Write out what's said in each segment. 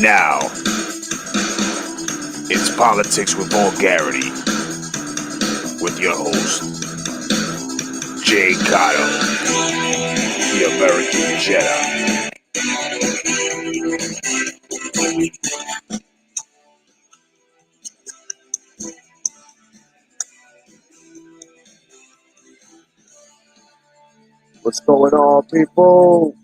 And now, it's Politics with Vulgarity with your host, Jay Cotto, the American Jedi. What's going on, people?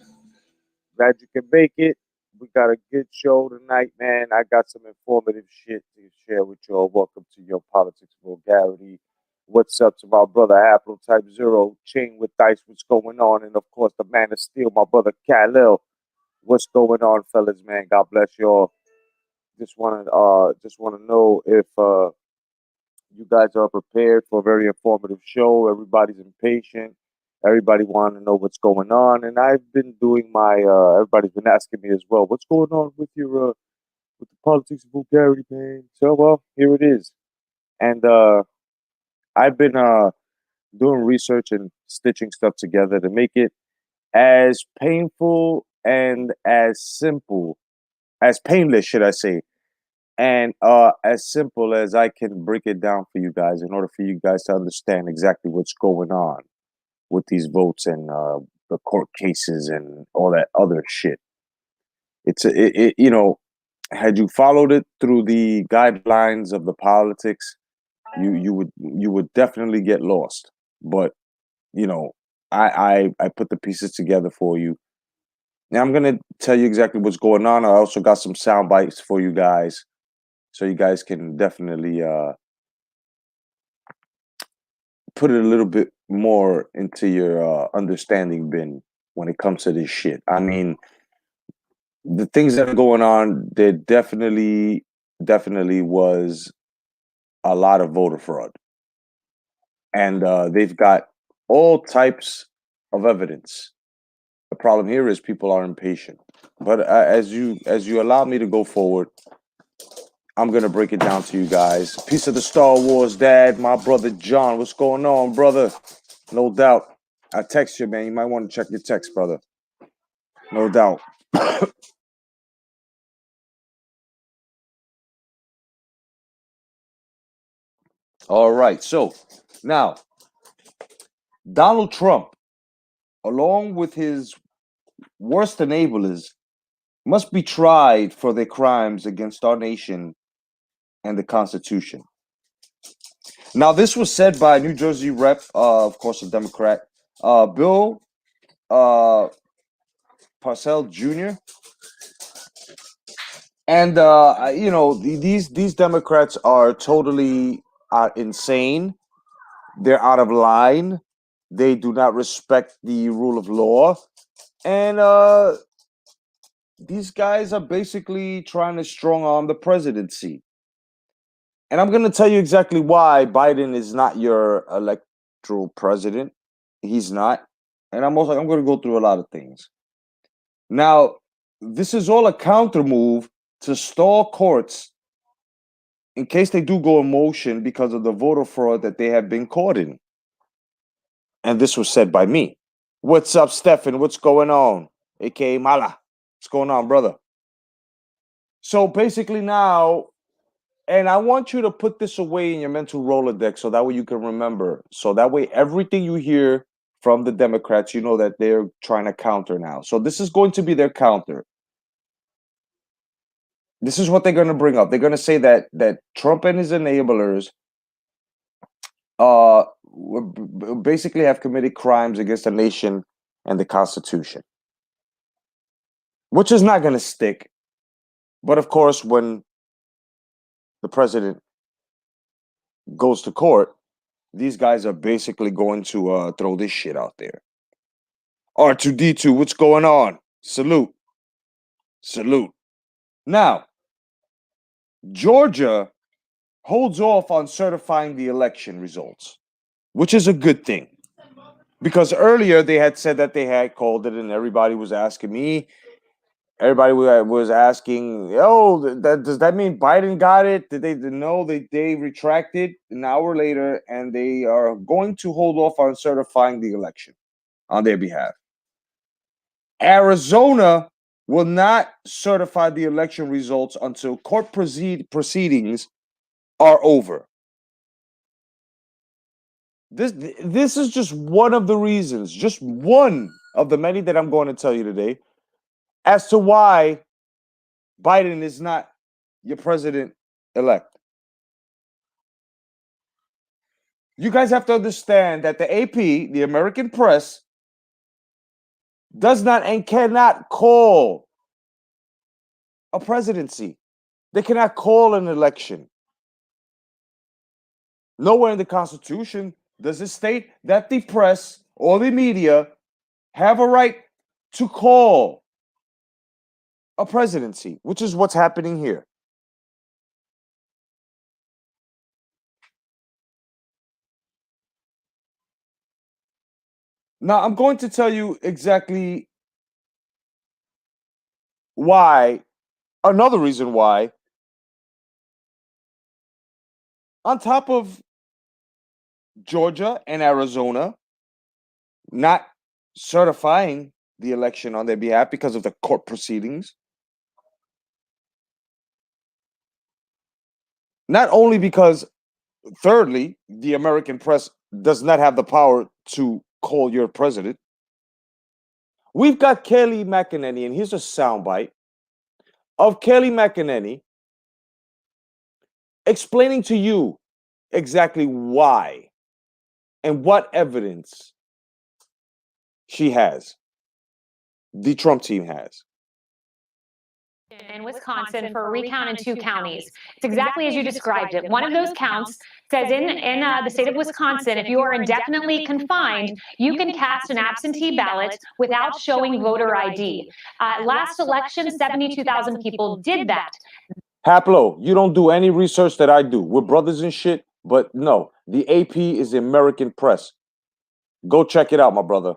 Glad you can make it. We got a good show tonight, man. I got some informative shit to share with y'all. Welcome to your Politics Vulgarity. What's up to my brother Apple Type Zero, Chain with Dice, what's going on? And of course, the man of steel, my brother Khalil. What's going on, fellas, man? God bless y'all. Just wanna know if you guys are prepared for a very informative show. Everybody's impatient. Everybody want to know what's going on, and I've been doing my. Everybody's been asking me as well. What's going on with your with the politics of vulgarity, man? So well, here it is, and I've been doing research and stitching stuff together to make it as painful and as simple, as painless, should I say, and as simple as I can break it down for you guys in order for you guys to understand exactly what's going on with these votes and the court cases and all that other shit. Had you followed it through the guidelines of the politics, you would definitely get lost. But you know, I put the pieces together for you. Now I'm gonna tell you exactly what's going on. I also got some sound bites for you guys, so you guys can definitely put it a little bit more into your understanding bin when it comes to this shit. I mean, the things that are going on, there definitely was a lot of voter fraud, and they've got all types of evidence. The problem here is people are impatient. But as you allow me to go forward, I'm gonna break it down to you guys. Piece of the Star Wars dad, my brother John. What's going on, brother? No doubt. I text you, man. You might want to check your text, brother. No doubt. All right. So now, Donald Trump, along with his worst enablers, must be tried for their crimes against our nation and the Constitution. Now, this was said by New Jersey Rep, of course, a Democrat, Bill uh, Parcell Jr. And these Democrats are totally insane. They're out of line. They do not respect the rule of law, and these guys are basically trying to strong arm the presidency. And I'm going to tell you exactly why Biden is not your electoral president. He's not. And I'm going to go through a lot of things. Now, this is all a counter move to stall courts in case they do go in motion because of the voter fraud that they have been caught in. And this was said by me. What's up, Stefan? What's going on? AKA Mala. What's going on, brother? So basically now, and I want you to put this away in your mental Rolodex so that way you can remember. So that way everything you hear from the Democrats, you know that they're trying to counter now. So this is going to be their counter. This is what they're going to bring up. They're going to say that Trump and his enablers basically have committed crimes against the nation and the Constitution, which is not going to stick. But of course, when the president goes to court, these guys are basically going to throw this shit out there. R2D2, what's going on? Salute. Salute. Now, Georgia holds off on certifying the election results, which is a good thing. Because earlier they had said that they had called it, and everybody was asking me. Everybody was asking, does that mean Biden got it? Did they know they retracted an hour later, and they are going to hold off on certifying the election on their behalf. Arizona will not certify the election results until court proceedings are over. This is just one of the reasons, just one of the many that I'm going to tell you today, as to why Biden is not your president elect. You guys have to understand that the AP, the American press, does not and cannot call a presidency. They cannot call an election. Nowhere in the Constitution does it state that the press or the media have a right to call a presidency, which is what's happening here. Now, I'm going to tell you exactly why, another reason why, on top of Georgia and Arizona not certifying the election on their behalf because of the court proceedings, not only because, thirdly, the American press does not have the power to call your president. We've got Kelly McEnany, and here's a soundbite of Kelly McEnany explaining to you exactly why and what evidence she has, the Trump team has. In Wisconsin for a recount in 2 counties. It's exactly as you described it. One of those counts says in the state of Wisconsin, if you are indefinitely confined, you can cast an absentee ballot without showing voter ID. Last election, 72,000 people did that. Haplo, you don't do any research that I do. We're brothers and shit, but no, the AP is the American press. Go check it out, my brother.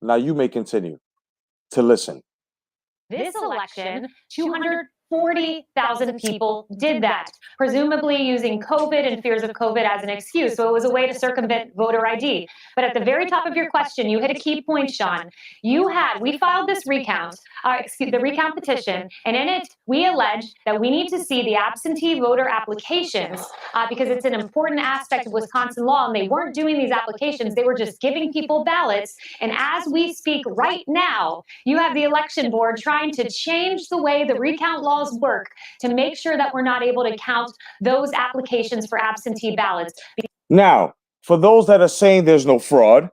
Now you may continue to listen. This election, 240,000 people did that, presumably using COVID and fears of COVID as an excuse. So it was a way to circumvent voter ID. But at the very top of your question, you hit a key point, Sean. We filed this recount, the recount petition, and in it, we allege that we need to see the absentee voter applications because it's an important aspect of Wisconsin law, and they weren't doing these applications. They were just giving people ballots. And as we speak right now, you have the election board trying to change the way the recount laws work to make sure that we're not able to count those applications for absentee ballots. Now, for those that are saying there's no fraud,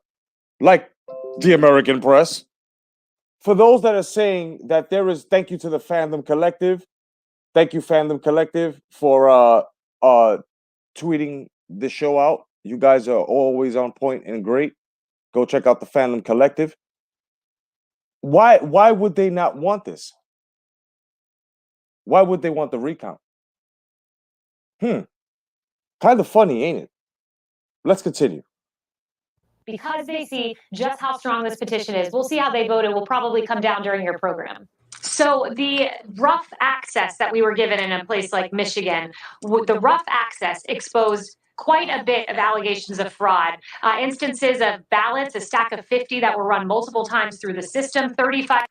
like the American press, for those that are saying that there is, thank you to the Fandom Collective. Thank you, Fandom Collective, for tweeting the show out. You guys are always on point and great. Go check out the Fandom Collective. Why would they not want this? Why would they want the recount? Kind of funny, ain't it? Let's continue. Because they see just how strong this petition is. We'll see how they vote. It will probably come down during your program. So the rough access that we were given in a place like Michigan, the rough access exposed quite a bit of allegations of fraud. Instances of ballots, a stack of 50 that were run multiple times through the system, 35.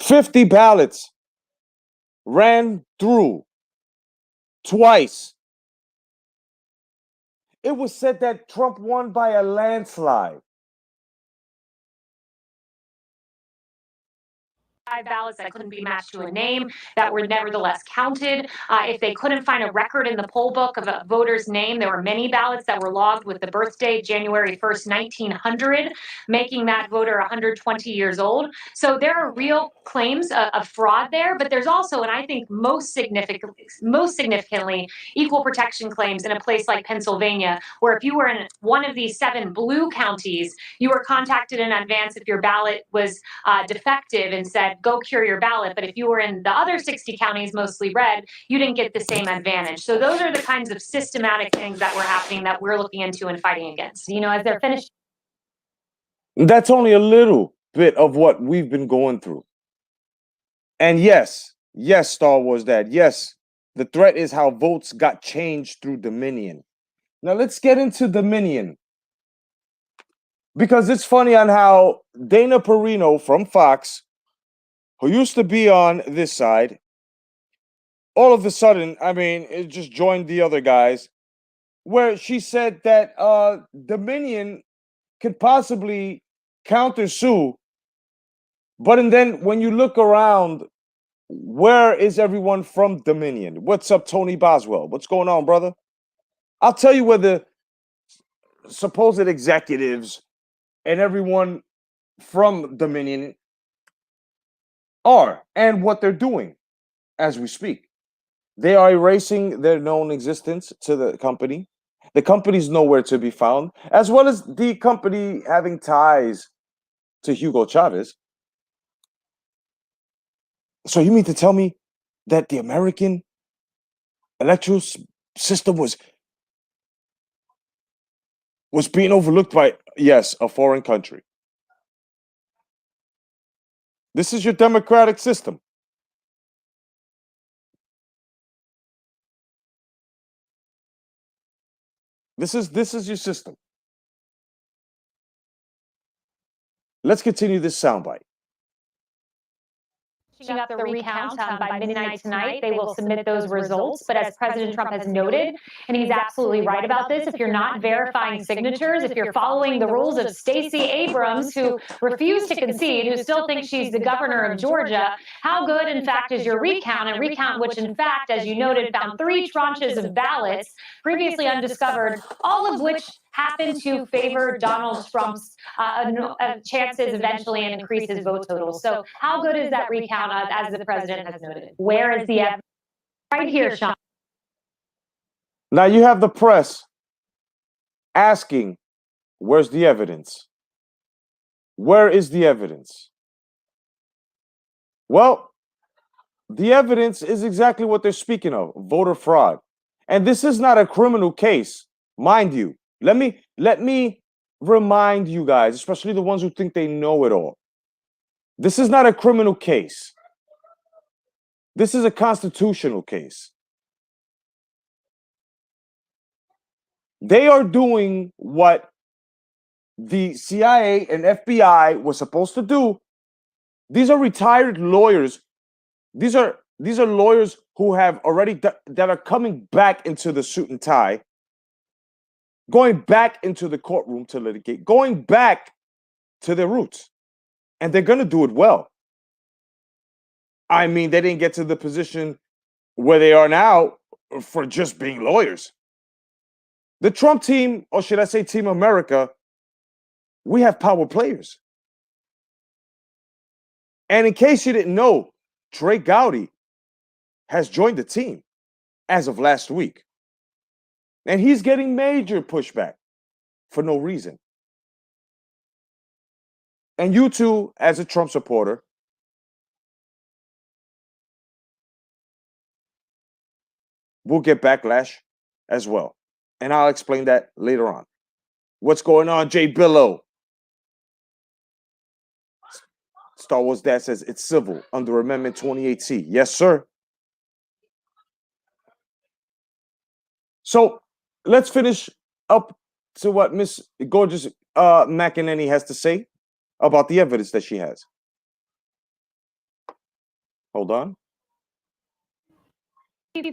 50 ballots ran through twice. It was said that Trump won by a landslide. Ballots that couldn't be matched to a name that were nevertheless counted. If they couldn't find a record in the poll book of a voter's name, there were many ballots that were logged with the birth date January 1st, 1900, making that voter 120 years old. So there are real claims of fraud there, but there's also, and I think most significantly, equal protection claims in a place like Pennsylvania, where if you were in one of these 7 blue counties, you were contacted in advance if your ballot was defective and said, go cure your ballot. But if you were in the other 60 counties, mostly red, you didn't get the same advantage. So those are the kinds of systematic things that were happening that we're looking into and fighting against. You know, as they're finished. That's only a little bit of what we've been going through. And yes, Star Wars Dad, yes, the threat is how votes got changed through Dominion. Now let's get into Dominion. Because it's funny on how Dana Perino from Fox who used to be on this side, all of a sudden, I mean, it just joined the other guys, where she said that Dominion could possibly counter sue. But and then when you look around, where is everyone from Dominion? What's up, Tony Boswell? What's going on, brother? I'll tell you where the supposed executives and everyone from Dominion are and what they're doing as we speak. They are erasing their known existence to the company. The company's nowhere to be found, as well as the company having ties to Hugo Chavez. So you mean to tell me that the American electoral system was being overlooked by, yes, a foreign country? This is your democratic system. This is your system. Let's continue this soundbite. Up the recount by midnight tonight. They will submit those results. But as President Trump has noted, and he's absolutely right about this, if you're not verifying signatures, if you're following the rules of Stacey Abrams, who refused to concede, who still thinks she's the governor of Georgia, how good, in fact, is your recount? A recount which, in fact, as you noted, found 3 tranches of ballots previously undiscovered, all of which happen to favor Donald Trump's chances eventually and increase his vote totals. So how good is that recount, as the president has noted? Where is the evidence? Right here, Sean. Now you have the press asking, where's the evidence? Where is the evidence? Well, the evidence is exactly what they're speaking of, voter fraud. And this is not a criminal case, mind you. Let me remind you guys, especially the ones who think they know it all. This is not a criminal case. This is a constitutional case. They are doing what the CIA and FBI were supposed to do. These are retired lawyers. These are lawyers who have already that are coming back into the suit and tie, going back into the courtroom to litigate, going back to their roots. And they're going to do it well. I mean, they didn't get to the position where they are now for just being lawyers. The Trump team, or should I say Team America, we have power players. And in case you didn't know, Trey Gowdy has joined the team as of last week. And he's getting major pushback for no reason. And you too, as a Trump supporter, will get backlash as well. And I'll explain that later on. What's going on, Jay Billow? Star Wars Dad says it's civil under Amendment 28C. Yes, sir. So let's finish up to what Miss Gorgeous McEnany has to say about the evidence that she has. Hold on.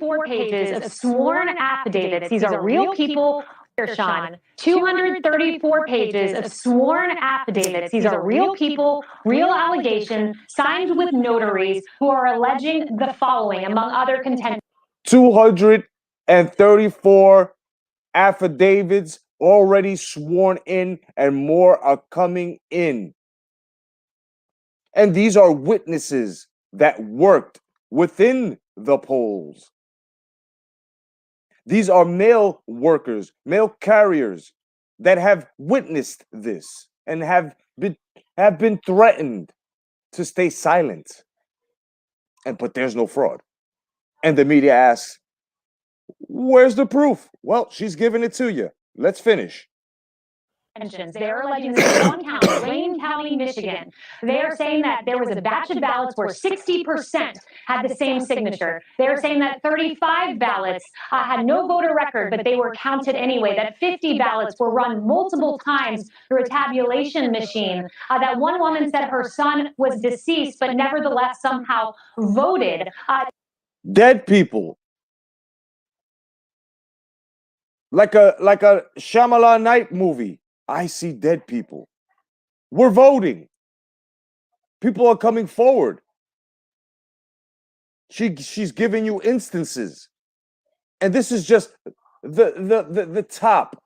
4 pages of sworn affidavits. These are real people. Here, Sean. 234 pages of sworn affidavits. These are real people, real allegations, signed with notaries who are alleging the following, among other contentions. 234 affidavits already sworn in, and more are coming in. And these are witnesses that worked within the polls. These are mail workers, mail carriers that have witnessed this and have been threatened to stay silent. But there's no fraud. And the media asks, where's the proof? Well, she's giving it to you. Let's finish. They're alleging this in one county, Blaine County, Michigan. They're saying that there was a batch of ballots where 60% had the same signature. They're saying that 35 ballots had no voter record, but they were counted anyway, that 50 ballots were run multiple times through a tabulation machine, that one woman said her son was deceased, but nevertheless somehow voted. Dead people. Like a Shyamalan Night movie. I see dead people. We're voting. People are coming forward. She's giving you instances. And this is just the top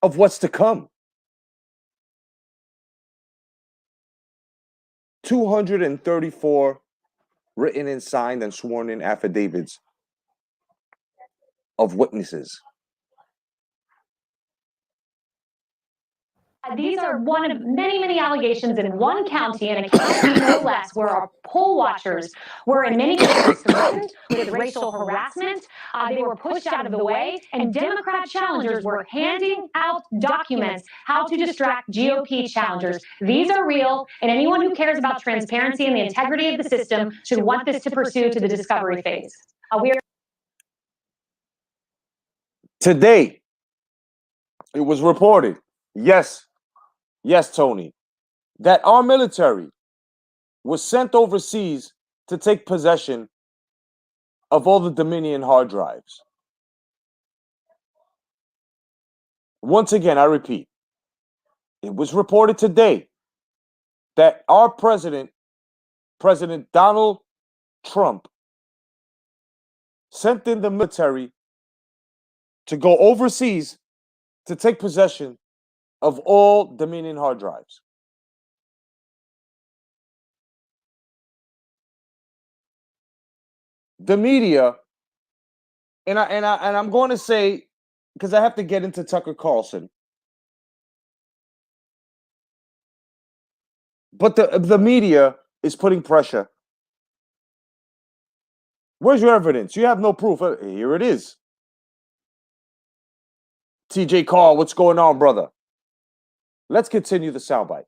of what's to come. 234 written and signed and sworn in affidavits of witnesses. These are one of many, many allegations in one county, and a county no less, where our poll watchers were in many cases threatened with racial harassment. They were pushed out of the way, and Democrat challengers were handing out documents how to distract GOP challengers. These are real, and anyone who cares about transparency and the integrity of the system should want this to pursue to the discovery phase. Today, it was reported, yes, Tony, that our military was sent overseas to take possession of all the Dominion hard drives. Once again, I repeat, it was reported today that our President Donald Trump, sent in the military to go overseas to take possession of all Dominion hard drives. The media, and I'm going to say, because I have to get into Tucker Carlson, but the media is putting pressure. Where's your evidence? You have no proof. Here it is. TJ Carl, what's going on, brother? Let's continue the soundbite.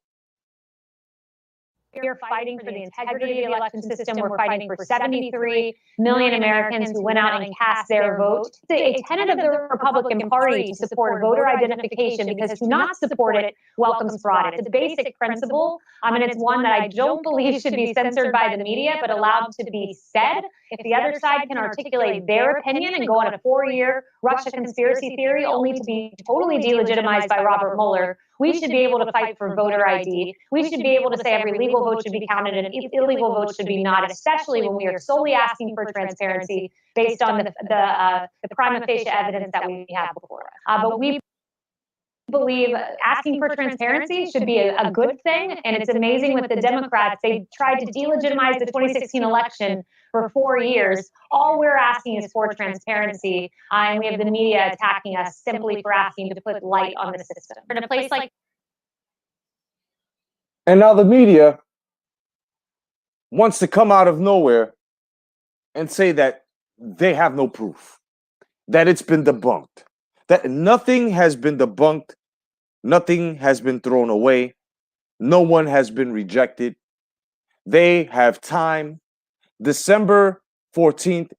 We're fighting for the integrity of the election system. We're fighting for 73 million Americans who went out and cast their vote. It's a tenet of the Republican Party to support voter identification, because to not support it welcomes fraud. It's a basic principle, and it's one that I don't believe should be censored by the media, but allowed to be said. If the other side can articulate their opinion and go on a 4-year Russia conspiracy theory only to be totally delegitimized by Robert Mueller, we should be able to fight for voter ID. We should be able to say every legal vote should be counted and illegal votes should be not, especially when we are solely asking for transparency based on the prima facie evidence that we have before us. But we believe asking for transparency should be a good thing, and it's amazing with the Democrats. They tried to delegitimize the 2016 election for 4 years. All we're asking is for transparency, and we have the media attacking us simply for asking to put light on the system. In a place like, and now the media wants to come out of nowhere and say that they have no proof, that it's been debunked, that nothing has been debunked, nothing has been thrown away, no one has been rejected. They have time. December 14th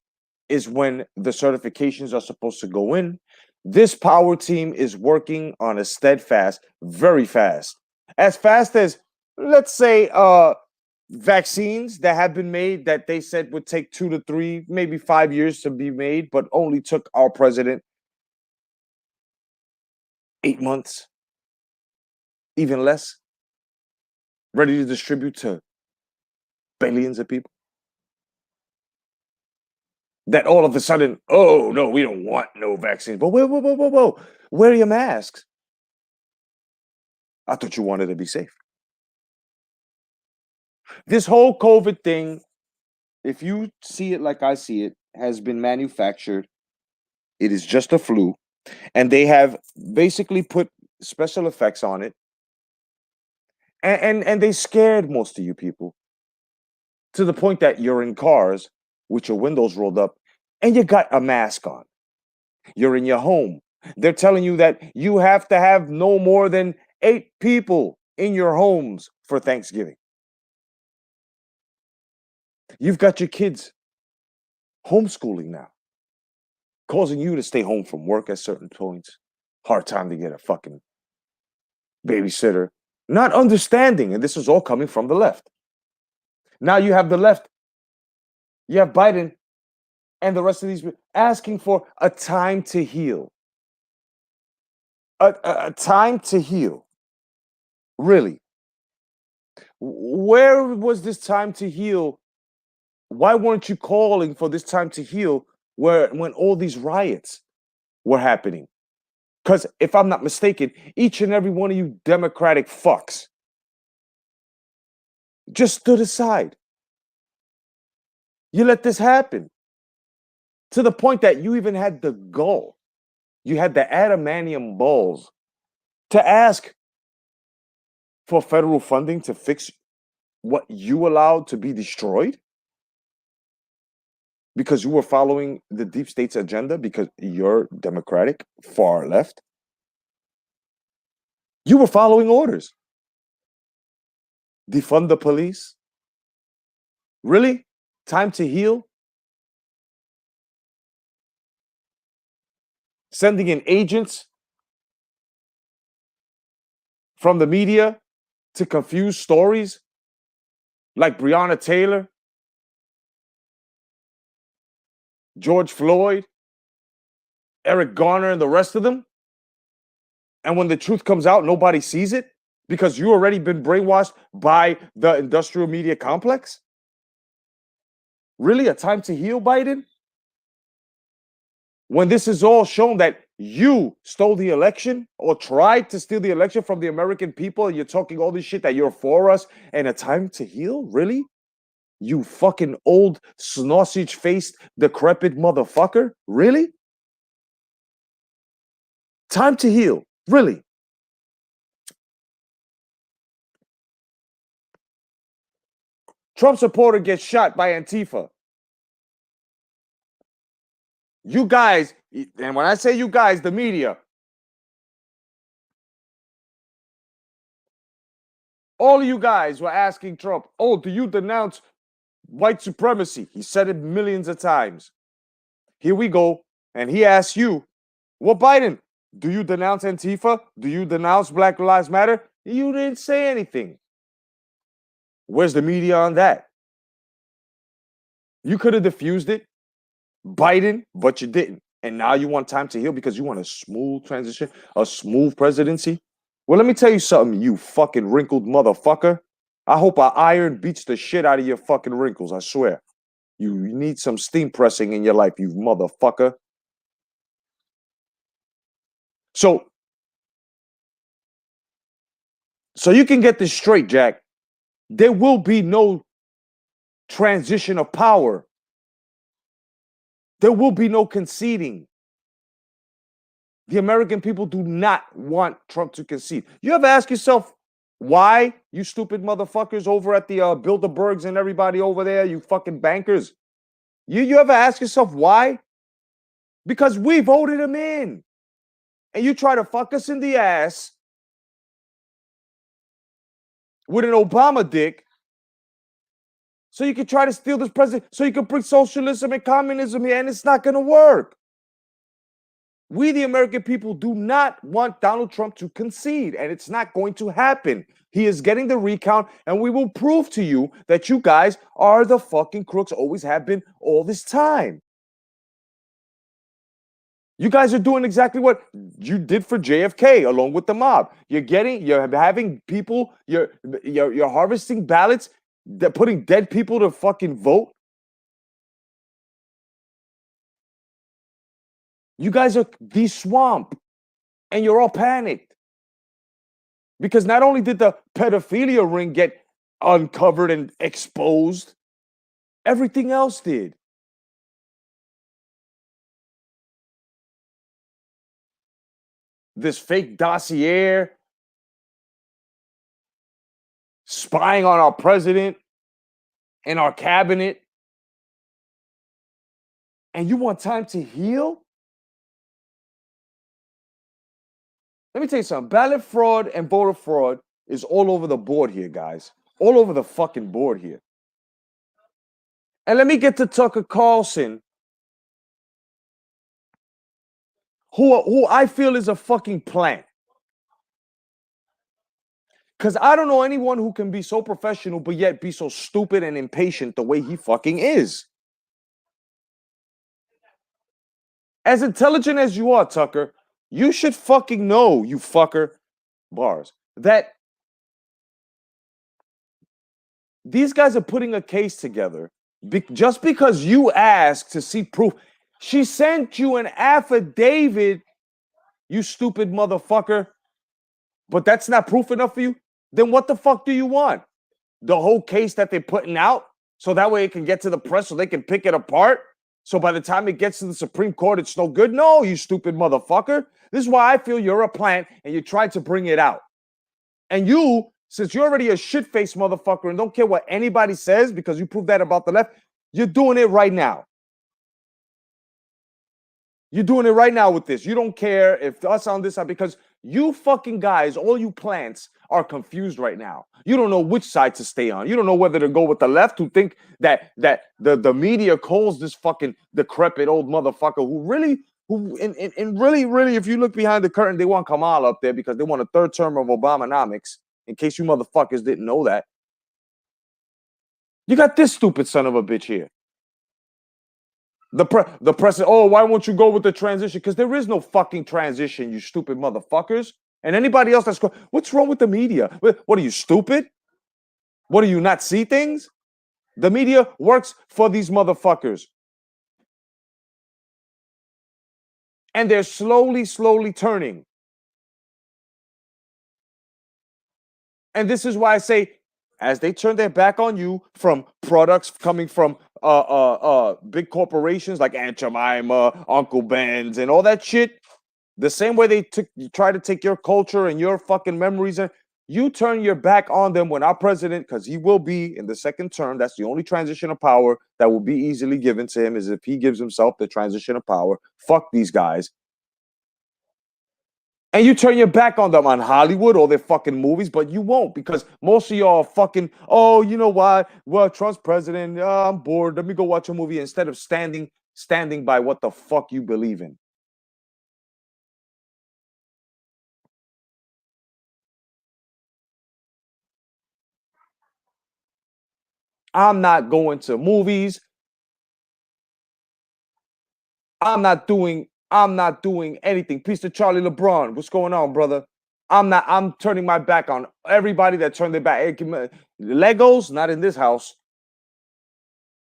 is when the certifications are supposed to go in. This power team is working on a steadfast, very fast, as let's say, vaccines that have been made that they said would take 2 to 3, maybe 5 years to be made, but only took our president 8 months, even less, ready to distribute to billions of people. That all of a sudden, oh, no, we don't want no vaccines. But whoa. Wear your masks. I thought you wanted to be safe. This whole COVID thing, if you see it like I see it, has been manufactured. It is just a flu. And they have basically put special effects on it. And they scared most of you people to the point that you're in cars with your windows rolled up and you got a mask on. You're in your home They're telling you that you have to have no more than 8 people in your homes for Thanksgiving. You've got your kids homeschooling now, causing you to stay home from work at certain points. Hard time to get a fucking babysitter. Not understanding, and this is all coming from the left. Now you have the left, you have Biden and the rest of these people asking for a time to heal. A time to heal. Really. Where was this time to heal? Why weren't you calling for this time to heal when all these riots were happening? Because if I'm not mistaken, each and every one of you Democratic fucks just stood aside. You let this happen to the point that you even had the gall, you had the adamantium balls to ask for federal funding to fix what you allowed to be destroyed because you were following the deep state's agenda because you're Democratic, far left. You were following orders. Defund the police. Really? Time to heal? Sending in agents from the media to confuse stories like Breonna Taylor, George Floyd, Eric Garner, and the rest of them. And when the truth comes out, nobody sees it because you already been brainwashed by the industrial media complex. Really? A time to heal, Biden? When this is all shown that you stole the election or tried to steal the election from the American people, and you're talking all this shit that you're for us, and a time to heal? Really? You fucking old sausage faced decrepit motherfucker? Really? Time to heal? Really? Trump supporter gets shot by Antifa. You guys, and when I say you guys, the media, all of you guys were asking Trump, oh, do you denounce white supremacy? He said it millions of times. Here we go. And he asks you, well, Biden, do you denounce Antifa? Do you denounce Black Lives Matter? You didn't say anything. Where's the media on that? You could have diffused it, Biden, but you didn't. And now you want time to heal because you want a smooth transition, a smooth presidency. Well, let me tell you something, you fucking wrinkled motherfucker. I hope an iron beats the shit out of your fucking wrinkles, I swear. You need some steam pressing in your life, you motherfucker. So you can get this straight, Jack. There will be no transition of power. There will be no conceding. The American people do not want Trump to concede. You ever ask yourself why, you stupid motherfuckers over at the Bilderbergs and everybody over there, you fucking bankers? You ever ask yourself why? Because we voted him in. And you try to fuck us in the ass with an Obama dick so you can try to steal this president, so you can bring socialism and communism here, and it's not going to work. We, the American people, do not want Donald Trump to concede, and it's not going to happen. He is getting the recount, and we will prove to you that you guys are the fucking crooks, always have been all this time. You guys are doing exactly what you did for JFK along with the mob. You're having people, you're harvesting ballots, they're putting dead people to fucking vote. You guys are the swamp, and you're all panicked. Because not only did the pedophilia ring get uncovered and exposed, everything else did. This fake dossier spying on our president and our cabinet. And you want time to heal? Let me tell you something. Ballot fraud and voter fraud is all over the board here, guys. All over the fucking board here. And let me get to Tucker Carlson, who I feel is a fucking plant. Because I don't know anyone who can be so professional but yet be so stupid and impatient the way he fucking is. As intelligent as you are, Tucker, you should fucking know, you fucker, bars, that these guys are putting a case together just because you asked to see proof. She sent you an affidavit, you stupid motherfucker, but that's not proof enough for you? Then what the fuck do you want? The whole case that they're putting out so that way it can get to the press so they can pick it apart? So by the time it gets to the Supreme Court, it's no good? No, you stupid motherfucker. This is why I feel you're a plant and you tried to bring it out. And you, since you're already a shit-faced motherfucker and don't care what anybody says because you proved that about the left, you're doing it right now. You're doing it right now with this. You don't care if us on this side because you fucking guys, all you plants, are confused right now. You don't know which side to stay on. You don't know whether to go with the left, who think that the media calls this fucking decrepit old motherfucker really, if you look behind the curtain, they want Kamala up there because they want a third term of Obamanomics, in case you motherfuckers didn't know that. You got this stupid son of a bitch here. The press, oh, why won't you go with the transition? Because there is no fucking transition, you stupid motherfuckers. And anybody else that's what's wrong with the media? What are you, stupid? What do you not see things? The media works for these motherfuckers. And they're slowly turning. And this is why I say, as they turn their back on you from products coming from big corporations like Aunt Jemima, Uncle Ben's, and all that shit, the same way they try to take your culture and your fucking memories, and you turn your back on them when our president, because he will be in the second term, that's the only transition of power that will be easily given to him, is if he gives himself the transition of power. Fuck these guys. And you turn your back on them on Hollywood, all their fucking movies, but you won't because most of y'all are fucking, oh, you know what? Well, Trump's president, I'm bored. Let me go watch a movie instead of standing by what the fuck you believe in. I'm not going to movies. I'm not doing anything. Peace to Charlie LeBron. What's going on, brother? I'm turning my back on everybody that turned their back. Legos, not in this house.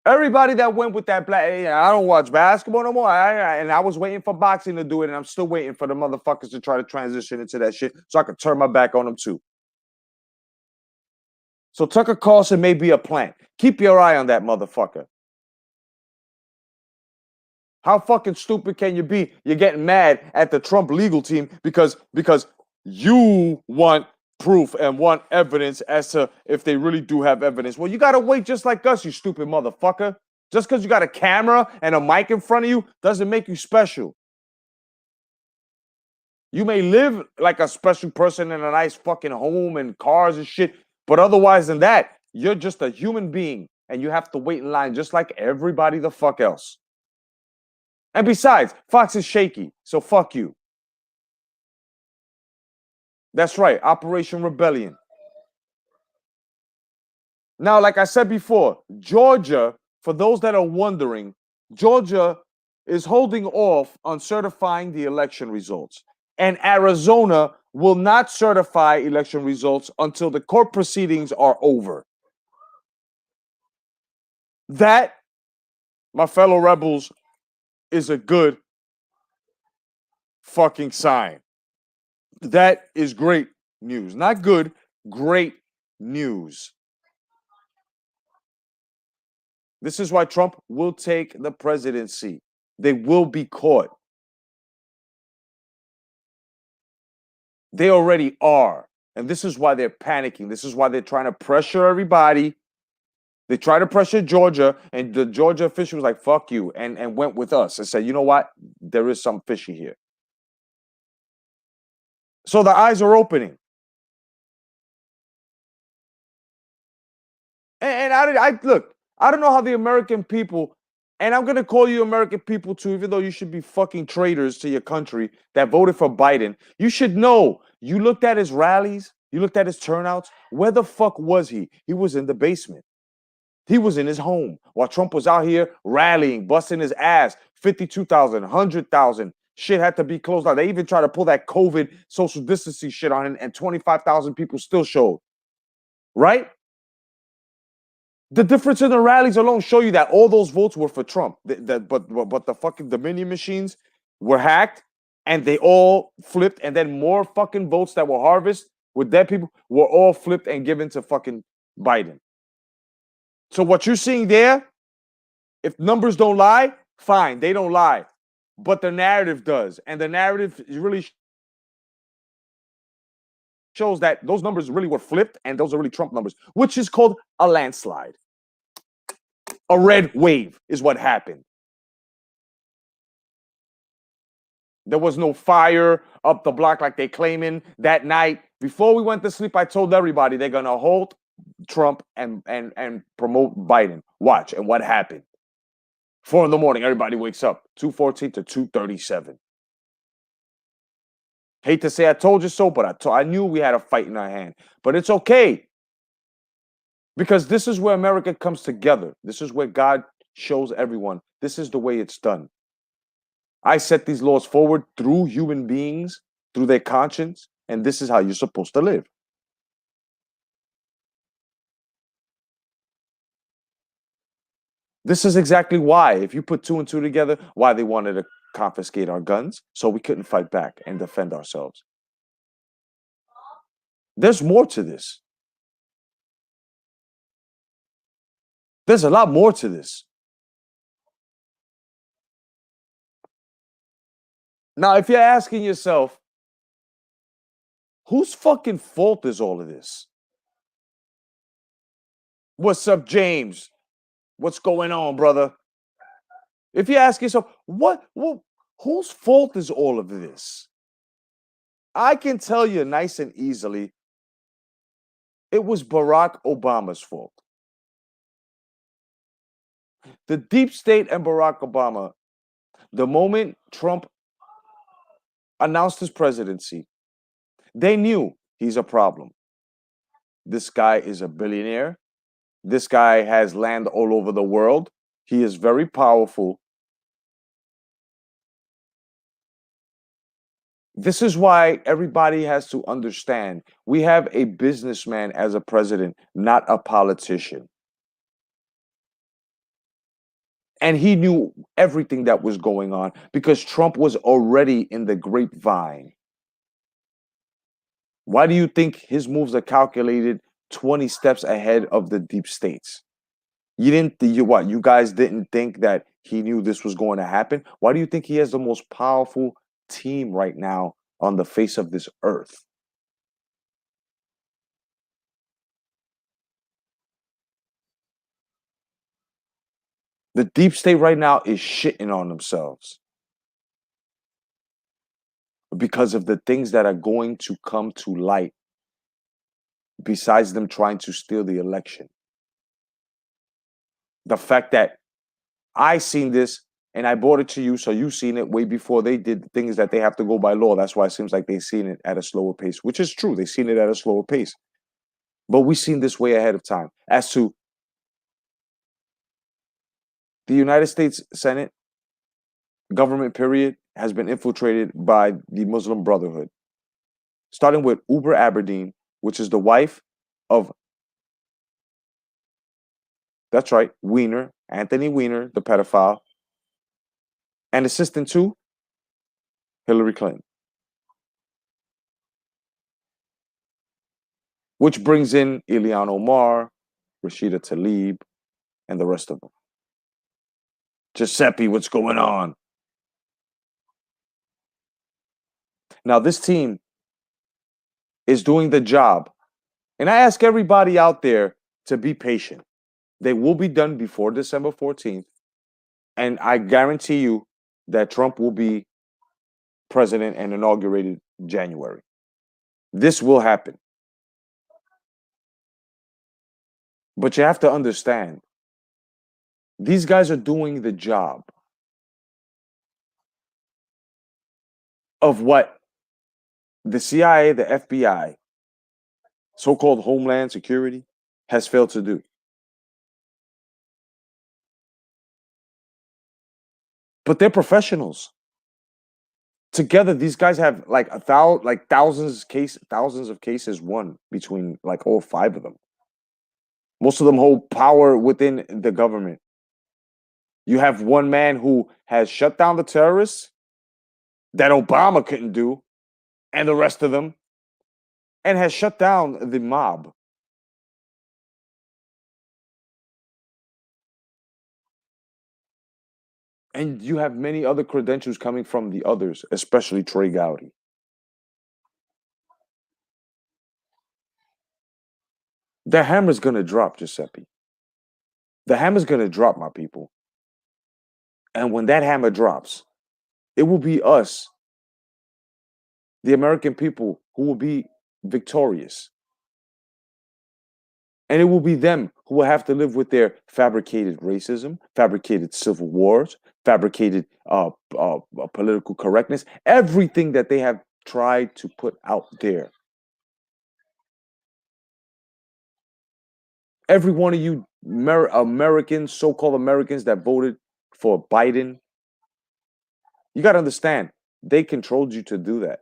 Everybody that went with that black, I don't watch basketball no more. And I was waiting for boxing to do it, and I'm still waiting for the motherfuckers to try to transition into that shit so I can turn my back on them too. So Tucker Carlson may be a plant. Keep your eye on that motherfucker. How fucking stupid can you be? You're getting mad at the Trump legal team because you want proof and want evidence as to if they really do have evidence. Well, you gotta wait just like us, you stupid motherfucker. Just because you got a camera and a mic in front of you doesn't make you special. You may live like a special person in a nice fucking home and cars and shit, but otherwise than that, you're just a human being and you have to wait in line just like everybody the fuck else. And besides, Fox is shaky, so fuck you. That's right, Operation Rebellion. Now, like I said before, Georgia, for those that are wondering, Georgia is holding off on certifying the election results. And Arizona will not certify election results until the court proceedings are over. That, my fellow rebels, is a good fucking sign. That is great news. Not good, great news. This is why Trump will take the presidency. They will be caught. They already are. And this is why they're panicking. This is why they're trying to pressure everybody. They try to pressure Georgia, and the Georgia official was like, fuck you, and went with us and said, you know what? There is some fishy here. So the eyes are opening. And I look, I don't know how the American people, and I'm gonna call you American people too, even though you should be fucking traitors to your country that voted for Biden. You should know. You looked at his rallies, you looked at his turnouts. Where the fuck was he? He was in the basement. He was in his home while Trump was out here rallying, busting his ass. 52,000, 100,000. Shit had to be closed out. They even tried to pull that COVID social distancing shit on him, and 25,000 people still showed. Right? The difference in the rallies alone show you that all those votes were for Trump. But the fucking Dominion machines were hacked, and they all flipped, and then more fucking votes that were harvested with dead people were all flipped and given to fucking Biden. So what you're seeing there, if numbers don't lie, fine, they don't lie, but the narrative does, and the narrative really shows that those numbers really were flipped, and those are really Trump numbers, which is called a landslide. A red wave is what happened. There was no fire up the block like they claiming that night. Before we went to sleep, I told everybody they're gonna hold Trump and promote Biden. Watch. And what happened? 4 a.m, everybody wakes up. 2:14 to 2:37. Hate to say I told you so, but I knew we had a fight in our hand. But it's okay. Because this is where America comes together. This is where God shows everyone. This is the way it's done. I set these laws forward through human beings, through their conscience, and this is how you're supposed to live. This is exactly why, if you put two and two together, why they wanted to confiscate our guns so we couldn't fight back and defend ourselves. There's more to this. There's a lot more to this. Now, if you're asking yourself, whose fucking fault is all of this? What's up, James? What's going on, brother? If you ask yourself, whose fault is all of this? I can tell you nice and easily, it was Barack Obama's fault. The deep state and Barack Obama, the moment Trump announced his presidency, they knew he's a problem. This guy is a billionaire. This guy has land all over the world. He is very powerful. This is why everybody has to understand we have a businessman as a president, not a politician. And he knew everything that was going on because Trump was already in the grapevine. Why do you think his moves are calculated 20 steps ahead of the deep states? You didn't, you guys didn't think that he knew this was going to happen? Why do you think he has the most powerful team right now on the face of this earth? The deep state right now is shitting on themselves because of the things that are going to come to light besides them trying to steal the election. The fact that I seen this and I brought it to you, so you've seen it way before they did the things that they have to go by law. That's why it seems like they've seen it at a slower pace, which is true. They've seen it at a slower pace. But we've seen this way ahead of time. As to the United States Senate, government period, has been infiltrated by the Muslim Brotherhood. Starting with Uber Aberdeen, which is the wife of, that's right, Weiner, Anthony Weiner, the pedophile, and assistant to Hillary Clinton. Which brings in Ilhan Omar, Rashida Tlaib, and the rest of them. Giuseppe, what's going on? Now, this team is doing the job. And I ask everybody out there to be patient. They will be done before December 14th. And I guarantee you that Trump will be president and inaugurated January. This will happen. But you have to understand, these guys are doing the job of what the CIA, the FBI, so-called Homeland Security, has failed to do. But they're professionals. Together, these guys have like thousands of cases won between like all five of them. Most of them hold power within the government. You have one man who has shut down the terrorists that Obama couldn't do, and the rest of them, and has shut down the mob. And you have many other credentials coming from the others, especially Trey Gowdy. The hammer's gonna drop, Giuseppe. The hammer's gonna drop, my people. And when that hammer drops, it will be us, the American people, who will be victorious. And it will be them who will have to live with their fabricated racism, fabricated civil wars, fabricated political correctness, everything that they have tried to put out there. Every one of you Americans, so-called Americans that voted for Biden, you got to understand, they controlled you to do that.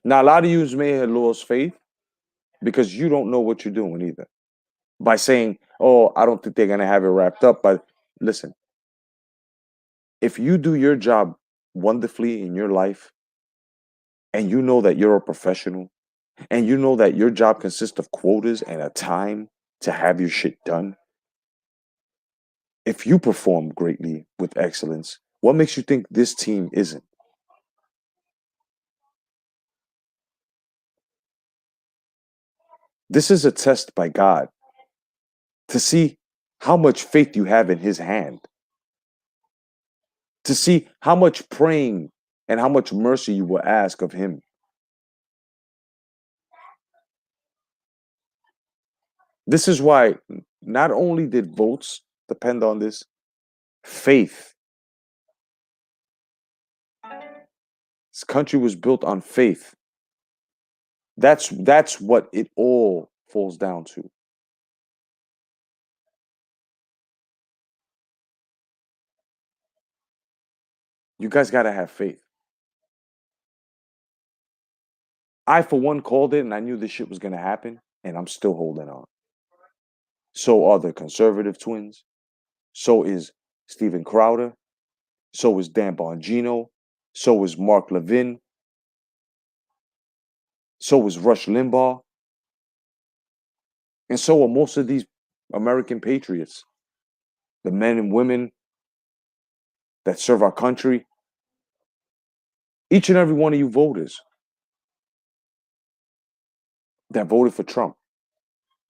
Now, a lot of you may have lost faith because you don't know what you're doing either. By saying, oh, I don't think they're going to have it wrapped up. But listen, if you do your job wonderfully in your life, and you know that you're a professional, and you know that your job consists of quotas and a time to have your shit done, if you perform greatly with excellence, what makes you think this team isn't? This is a test by God to see how much faith you have in his hand, to see how much praying and how much mercy you will ask of him. This is why not only did votes depend on this, faith. This country was built on faith. That's what it all falls down to. You guys got to have faith. I, for one, called it and I knew this shit was going to happen, and I'm still holding on. So are the conservative twins. So is Steven Crowder. So is Dan Bongino. So is Mark Levin. So is Rush Limbaugh. And so are most of these American patriots, the men and women that serve our country. Each and every one of you voters that voted for Trump,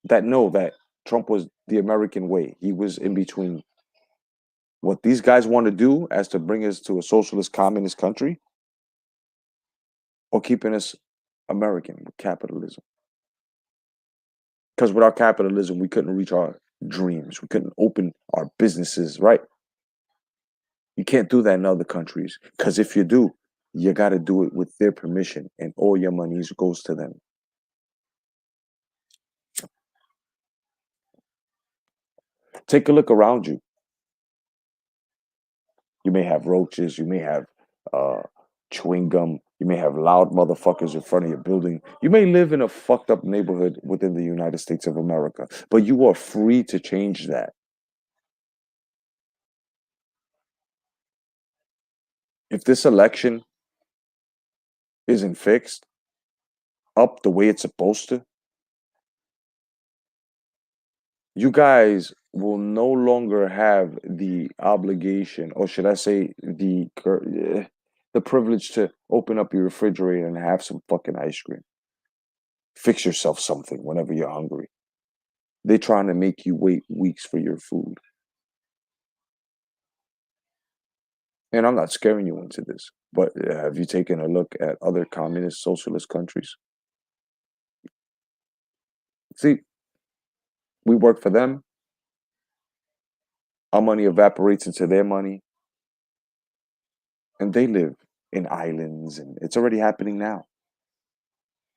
that know that Trump was the American way. He was in between what these guys want to do as to bring us to a socialist communist country or keeping us American with capitalism. Because without capitalism, we couldn't reach our dreams. We couldn't open our businesses, right? You can't do that in other countries. Because if you do, you got to do it with their permission, and all your money goes to them. Take a look around you. You may have roaches. You may have uh, chewing gum. You may have loud motherfuckers in front of your building. You may live in a fucked up neighborhood within the United States of America, but you are free to change that. If this election isn't fixed up the way it's supposed to, you guys will no longer have the obligation, or should I say, the privilege to open up your refrigerator and have some fucking ice cream. Fix yourself something whenever you're hungry. They're trying to make you wait weeks for your food. And I'm not scaring you into this, but have you taken a look at other communist socialist countries? See, we work for them. Our money evaporates into their money, and they live in islands, and it's already happening now.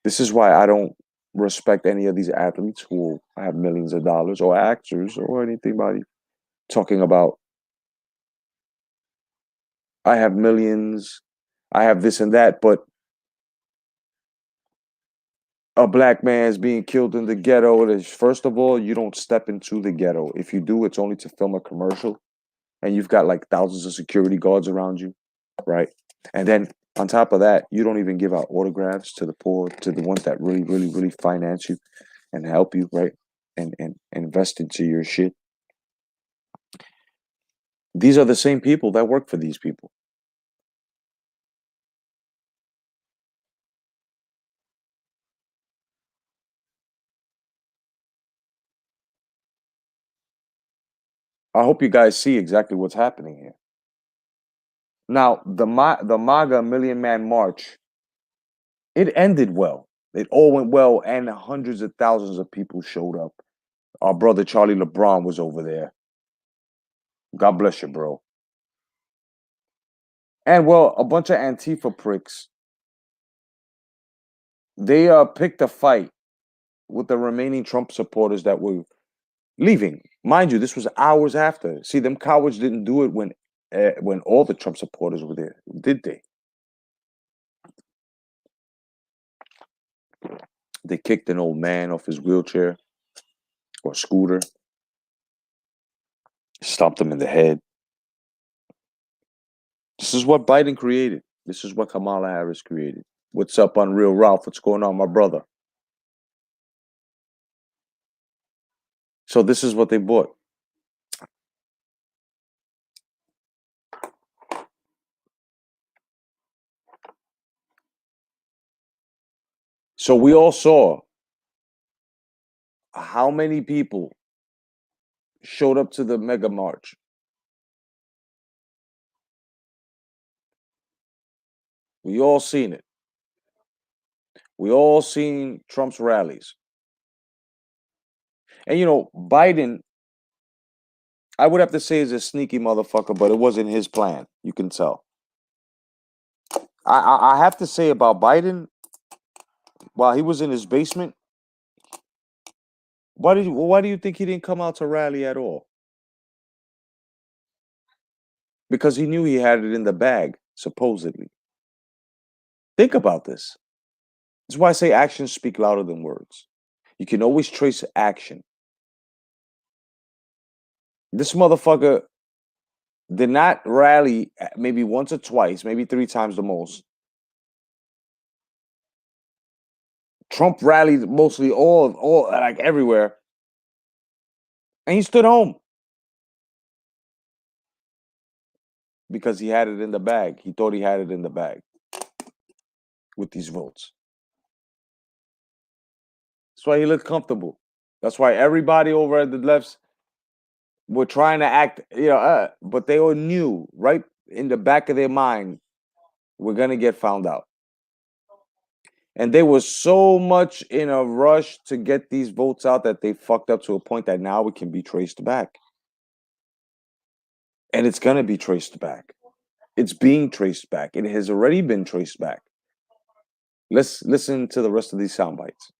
This is why I don't respect any of these athletes who have millions of dollars, or actors, or anything about talking about, I have millions, I have this and that, but a black man is being killed in the ghetto. First of all, you don't step into the ghetto. If you do, it's only to film a commercial, and you've got like thousands of security guards around you, right? And then on top of that, you don't even give out autographs to the poor, to the ones that really, really, really finance you and help you, right? And invest into your shit. These are the same people that work for these people. I hope you guys see exactly what's happening here. Now, the MAGA Million Man March, it ended well. It all went well, and hundreds of thousands of people showed up. Our brother Charlie LeBron was over there. God bless you, bro. And well, a bunch of Antifa pricks, they picked a fight with the remaining Trump supporters that were leaving. Mind you, this was hours after. See, them cowards didn't do it when all the Trump supporters were there, did they? They kicked an old man off his wheelchair or scooter, stomped him in the head. This is what Biden created. This is what Kamala Harris created. What's up, Unreal Ralph? What's going on, my brother? So this is what they bought. So we all saw how many people showed up to the mega march. We all seen it. We all seen Trump's rallies. And you know, Biden, I would have to say, is a sneaky motherfucker, but it wasn't his plan. You can tell. I have to say about Biden, while he was in his basement, why do you think he didn't come out to rally at all? Because he knew he had it in the bag, supposedly. Think about this. That's why I say actions speak louder than words. You can always trace action. This motherfucker did not rally maybe once or twice, maybe three times the most. Trump rallied mostly all like everywhere, and he stood home because he had it in the bag. He thought he had it in the bag with these votes. That's why he looked comfortable. That's why everybody over at the left were trying to act, but they all knew right in the back of their mind, we're gonna get found out. And they were so much in a rush to get these votes out that they fucked up to a point that now it can be traced back. And it's gonna be traced back. It's being traced back. It has already been traced back. Let's listen to the rest of these sound bites.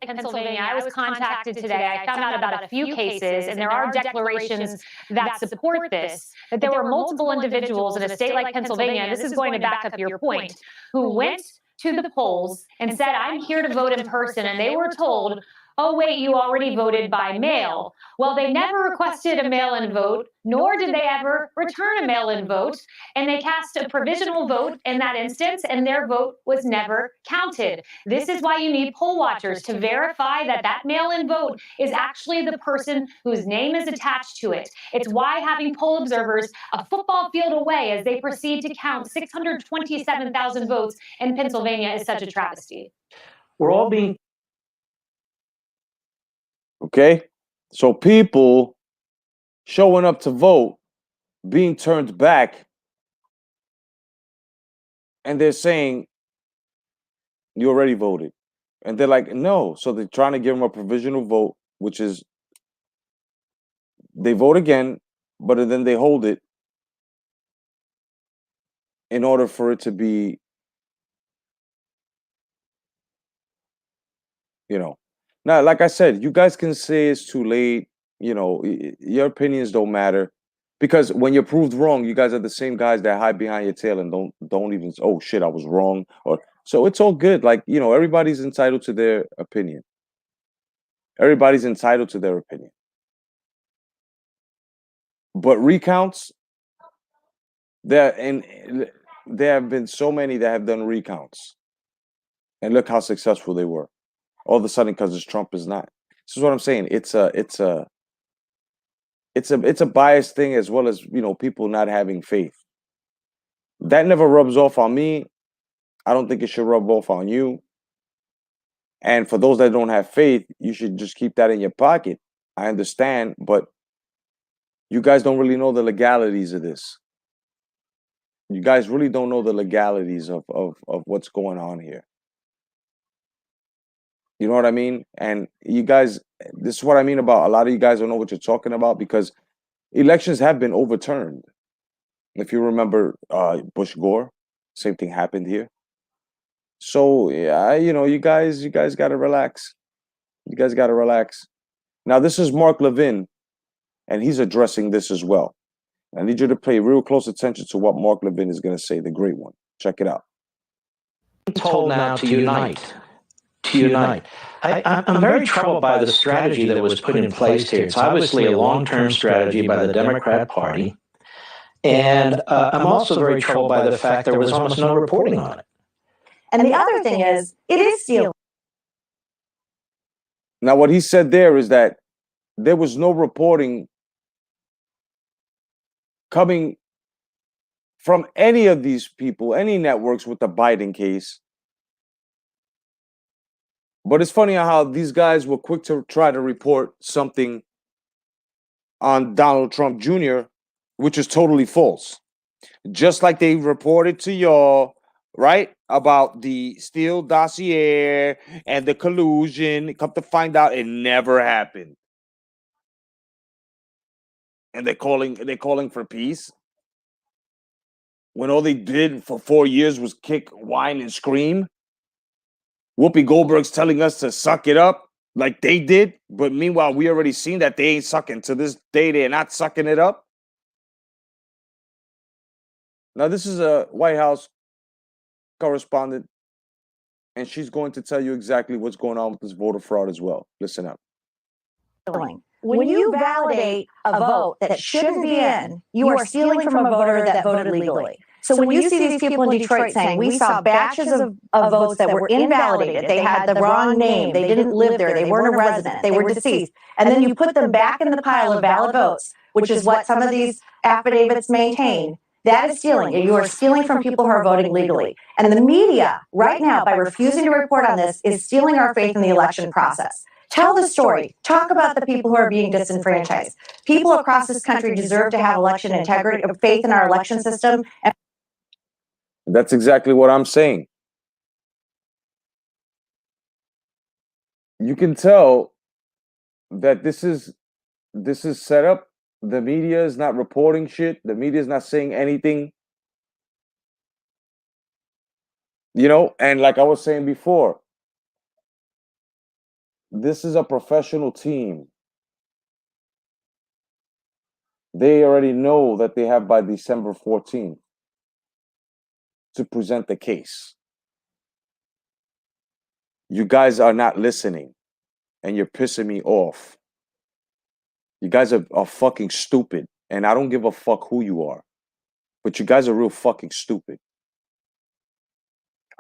Pennsylvania. I was contacted today. I found out about a few cases, and there are declarations that support this, that there were multiple individuals in a state like Pennsylvania, and this is going to back up your point, who went to the polls and said, I'm here to vote in person, and they were told, oh, wait, you already voted by mail. Well, they never requested a mail-in vote, nor did they ever return a mail-in vote, and they cast a provisional vote in that instance, and their vote was never counted. This is why you need poll watchers to verify that that mail-in vote is actually the person whose name is attached to it. It's why having poll observers a football field away as they proceed to count 627,000 votes in Pennsylvania is such a travesty. We're all being Okay? So people showing up to vote being turned back, and they're saying you already voted, and they're like, no. So they're trying to give them a provisional vote, which is they vote again, but then they hold it in order for it to be, you know. Now, like I said, you guys can say it's too late. Your opinions don't matter because when you're proved wrong, you guys are the same guys that hide behind your tail and don't even. Oh shit, I was wrong. Or so it's all good. Like everybody's entitled to their opinion. Everybody's entitled to their opinion. But recounts, there have been so many that have done recounts, and look how successful they were. All of a sudden, because it's Trump is not. This is what I'm saying. It's a biased thing as well as people not having faith. That never rubs off on me. I don't think it should rub off on you. And for those that don't have faith, you should just keep that in your pocket. I understand, but you guys don't really know the legalities of this. You guys really don't know the legalities of what's going on here. You know what I mean? And you guys, this is what I mean about a lot of you guys don't know what you're talking about because elections have been overturned. If you remember Bush Gore, same thing happened here. So yeah, you guys gotta relax. You guys gotta relax. Now this is Mark Levin, and he's addressing this as well. I need you to pay real close attention to what Mark Levin is gonna say, the great one. Check it out. Told now to unite. To unite. I'm very troubled by the strategy that was put in place here. It's obviously a long-term strategy by the Democrat Party. And I'm also very troubled by the fact there was almost no reporting on it. And the other thing is, it is stealing. Now, what he said there is that there was no reporting coming from any of these people, any networks with the Biden case. But it's funny how these guys were quick to try to report something on Donald Trump Jr., which is totally false. Just like they reported to y'all, right, about the Steele dossier and the collusion. Come to find out, it never happened. And they're calling for peace when all they did for 4 years was kick, whine, and scream. Whoopi Goldberg's telling us to suck it up like they did, but meanwhile we already seen that they ain't sucking. To this day, they're not sucking it up. Now this is a White House correspondent, and she's going to tell you exactly what's going on with this voter fraud as well. Listen up. When you validate a vote that shouldn't be in, you are stealing from a voter that voted legally. So when you see these people in Detroit saying, we saw batches of votes that were invalidated, they had the wrong name, they didn't live there, they weren't a resident, they were deceased, and then you put them back in the pile of valid votes, which is what some of these affidavits maintain, that is stealing. You are stealing from people who are voting legally. And the media, right now, by refusing to report on this, is stealing our faith in the election process. Tell the story. Talk about the people who are being disenfranchised. People across this country deserve to have election integrity, faith in our election system. That's exactly what I'm saying. You can tell that this is set up. The media is not reporting shit. The media is not saying anything. And like I was saying before, this is a professional team. They already know that they have by December 14th to present the case. You guys are not listening, and you're pissing me off. You guys are fucking stupid, and I don't give a fuck who you are, but you guys are real fucking stupid.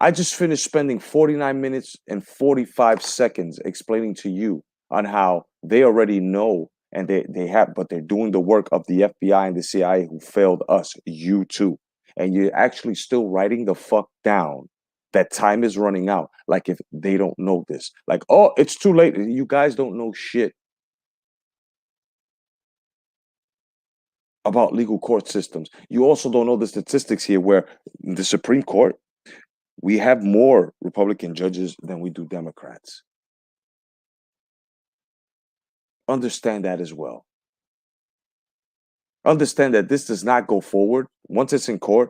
I just finished spending 49 minutes and 45 seconds explaining to you on how they already know and they have, but they're doing the work of the FBI and the CIA who failed us, you too. And you're actually still writing the fuck down that time is running out. Like if they don't know this, like, oh, it's too late. You guys don't know shit. about legal court systems. You also don't know the statistics here where the Supreme Court, we have more Republican judges than we do Democrats. Understand that as well. Understand that this does not go forward. Once it's in court,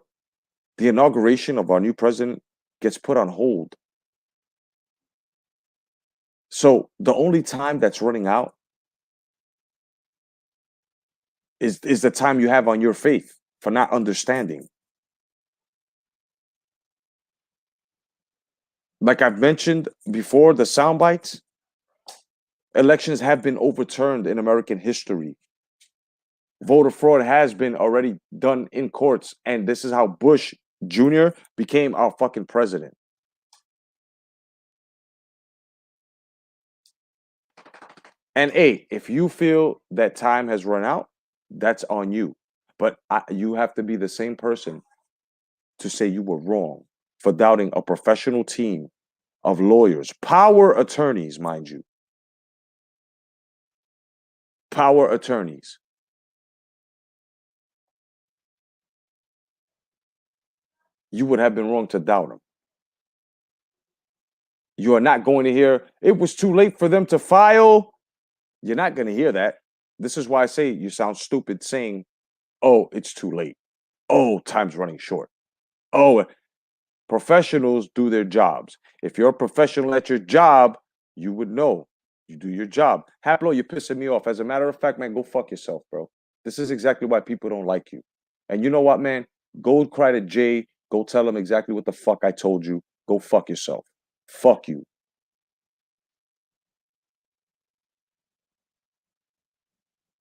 the inauguration of our new president gets put on hold. So the only time that's running out is the time you have on your faith for not understanding. Like I've mentioned before, the sound bites, elections have been overturned in American history. Voter fraud has been already done in courts, and this is how Bush Jr. became our fucking president. And hey, if you feel that time has run out, that's on you. But you have to be the same person to say you were wrong for doubting a professional team of lawyers, power attorneys, mind you. Power attorneys. You would have been wrong to doubt them. You are not going to hear, it was too late for them to file. You're not going to hear that. This is why I say you sound stupid saying, oh, it's too late. Oh, time's running short. Oh, professionals do their jobs. If you're a professional at your job, you would know. You do your job. Haplo, you're pissing me off. As a matter of fact, man, go fuck yourself, bro. This is exactly why people don't like you. And you know what, man? Go cry to Jay. Go tell him exactly what the fuck I told you. Go fuck yourself. Fuck you.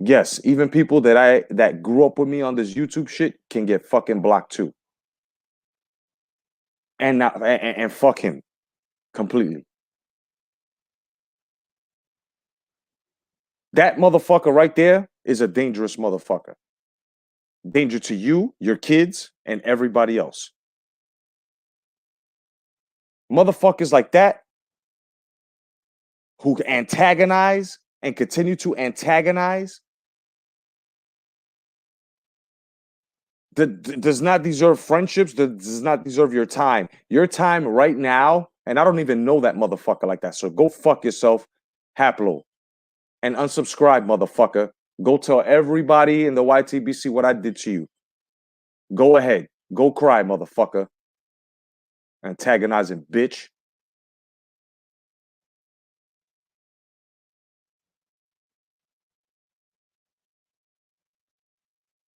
Yes, even people that grew up with me on this YouTube shit can get fucking blocked too. And not and fuck him completely. That motherfucker right there is a dangerous motherfucker. Danger to you, your kids, and everybody else. Motherfuckers like that who antagonize and continue to antagonize does not deserve friendships, does not deserve your time. Your time right now, and I don't even know that motherfucker like that. So go fuck yourself, Haplo, and unsubscribe, motherfucker. Go tell everybody in the YTBC what I did to you. Go ahead. Go cry, motherfucker. Antagonizing bitch.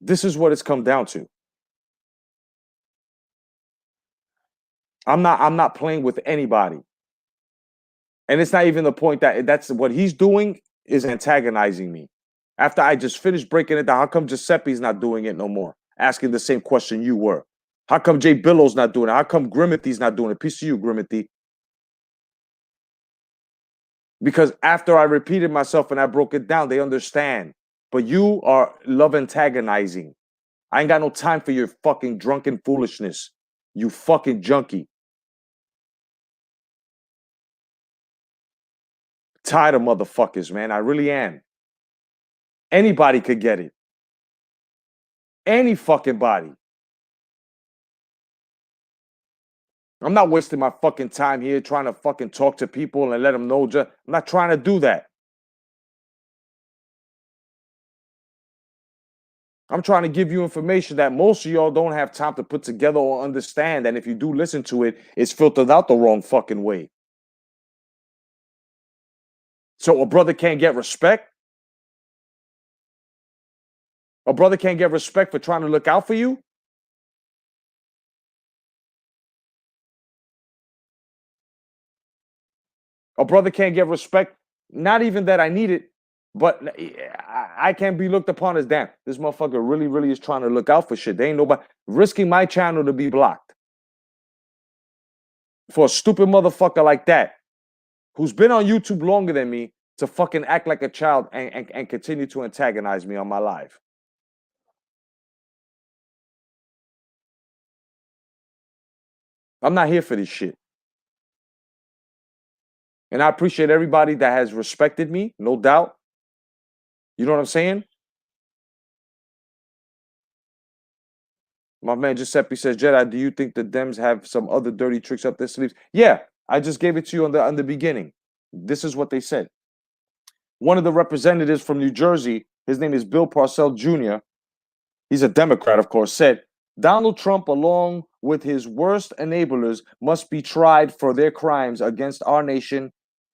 This is what it's come down to. I'm not playing with anybody. And it's not even the point that that's what he's doing is antagonizing me. After I just finished breaking it down, how come Giuseppe's not doing it no more? Asking the same question you were. How come Jay Billow's not doing it? How come Grimithy's not doing it? Peace to you, Grimithy. Because after I repeated myself and I broke it down, they understand. But you are love antagonizing. I ain't got no time for your fucking drunken foolishness. You fucking junkie. Tired of motherfuckers, man. I really am. Anybody could get it. Any fucking body. I'm not wasting my fucking time here trying to fucking talk to people and let them know. I'm not trying to do that. I'm trying to give you information that most of y'all don't have time to put together or understand. And if you do listen to it, it's filtered out the wrong fucking way. So a brother can't get respect? A brother can't get respect for trying to look out for you? A brother can't get respect, not even that I need it, but I can't be looked upon as, damn, this motherfucker really, really is trying to look out for shit. There ain't nobody risking my channel to be blocked. For a stupid motherfucker like that, who's been on YouTube longer than me, to fucking act like a child and continue to antagonize me on my live. I'm not here for this shit. And I appreciate everybody that has respected me, no doubt. You know what I'm saying? My man Giuseppe says, Jedi, do you think the Dems have some other dirty tricks up their sleeves? Yeah, I just gave it to you on the beginning. This is what they said. One of the representatives from New Jersey, his name is Bill Parcell Jr., he's a Democrat, of course, said Donald Trump, along with his worst enablers, must be tried for their crimes against our nation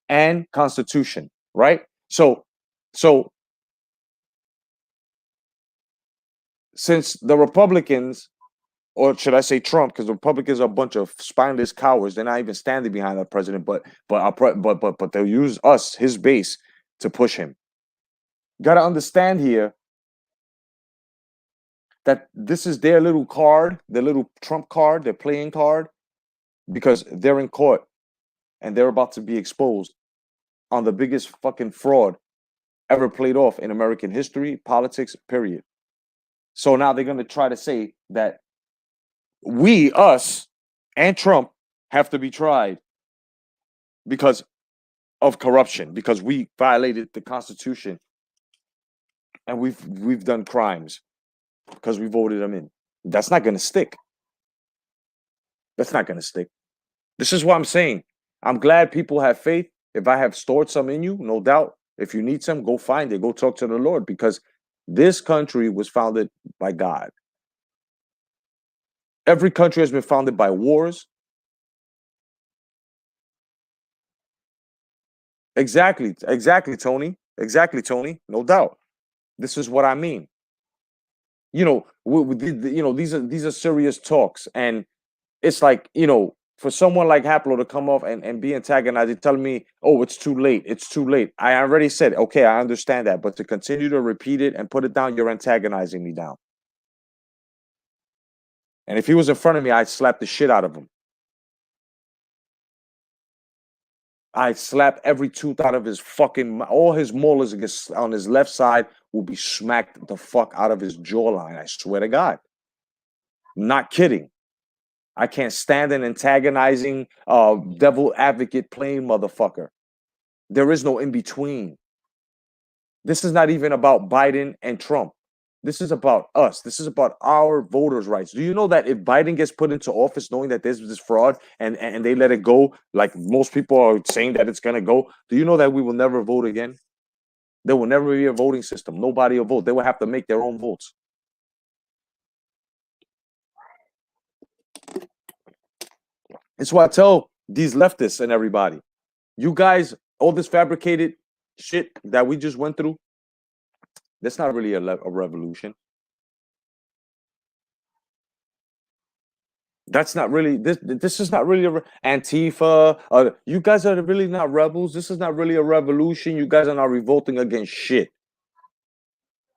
and Constitution, right? So since the Republicans, or should I say Trump, because the Republicans are a bunch of spineless cowards. They're not even standing behind the president, but they'll use us, his base, to push him. Got to understand here that this is their little card, their little Trump card, their playing card, because they're in court and they're about to be exposed on the biggest fucking fraud ever played off in American history, politics, period. So now they're going to try to say that we, us, and Trump have to be tried because of corruption, because we violated the Constitution and we've done crimes because we voted them in. That's not going to stick. That's not going to stick. This is what I'm saying. I'm glad people have faith. If I have stored some in you, no doubt. If you need some, go find it. Go talk to the Lord, because this country was founded by God. Every country has been founded by wars. Exactly, Tony. Exactly, Tony. No doubt. This is what I mean. You know, these are serious talks, and it's like, for someone like Haplo to come off and be antagonizing, telling me, oh, it's too late. It's too late. I already said, okay, I understand that. But to continue to repeat it and put it down, you're antagonizing me down. And if he was in front of me, I'd slap the shit out of him. I'd slap every tooth out of his fucking, all his molars on his left side will be smacked the fuck out of his jawline. I swear to God. Not kidding. I can't stand an antagonizing, devil advocate playing motherfucker. There is no in between. This is not even about Biden and Trump. This is about us. This is about our voters' rights. Do you know that if Biden gets put into office knowing that there's this fraud and they let it go, like most people are saying that it's going to go, do you know that we will never vote again? There will never be a voting system. Nobody will vote. They will have to make their own votes. It's why I tell these leftists and everybody, you guys, all this fabricated shit that we just went through, that's not really a revolution. That's not really this is not really Antifa. You guys are really not rebels. This is not really a revolution. You guys are not revolting against shit.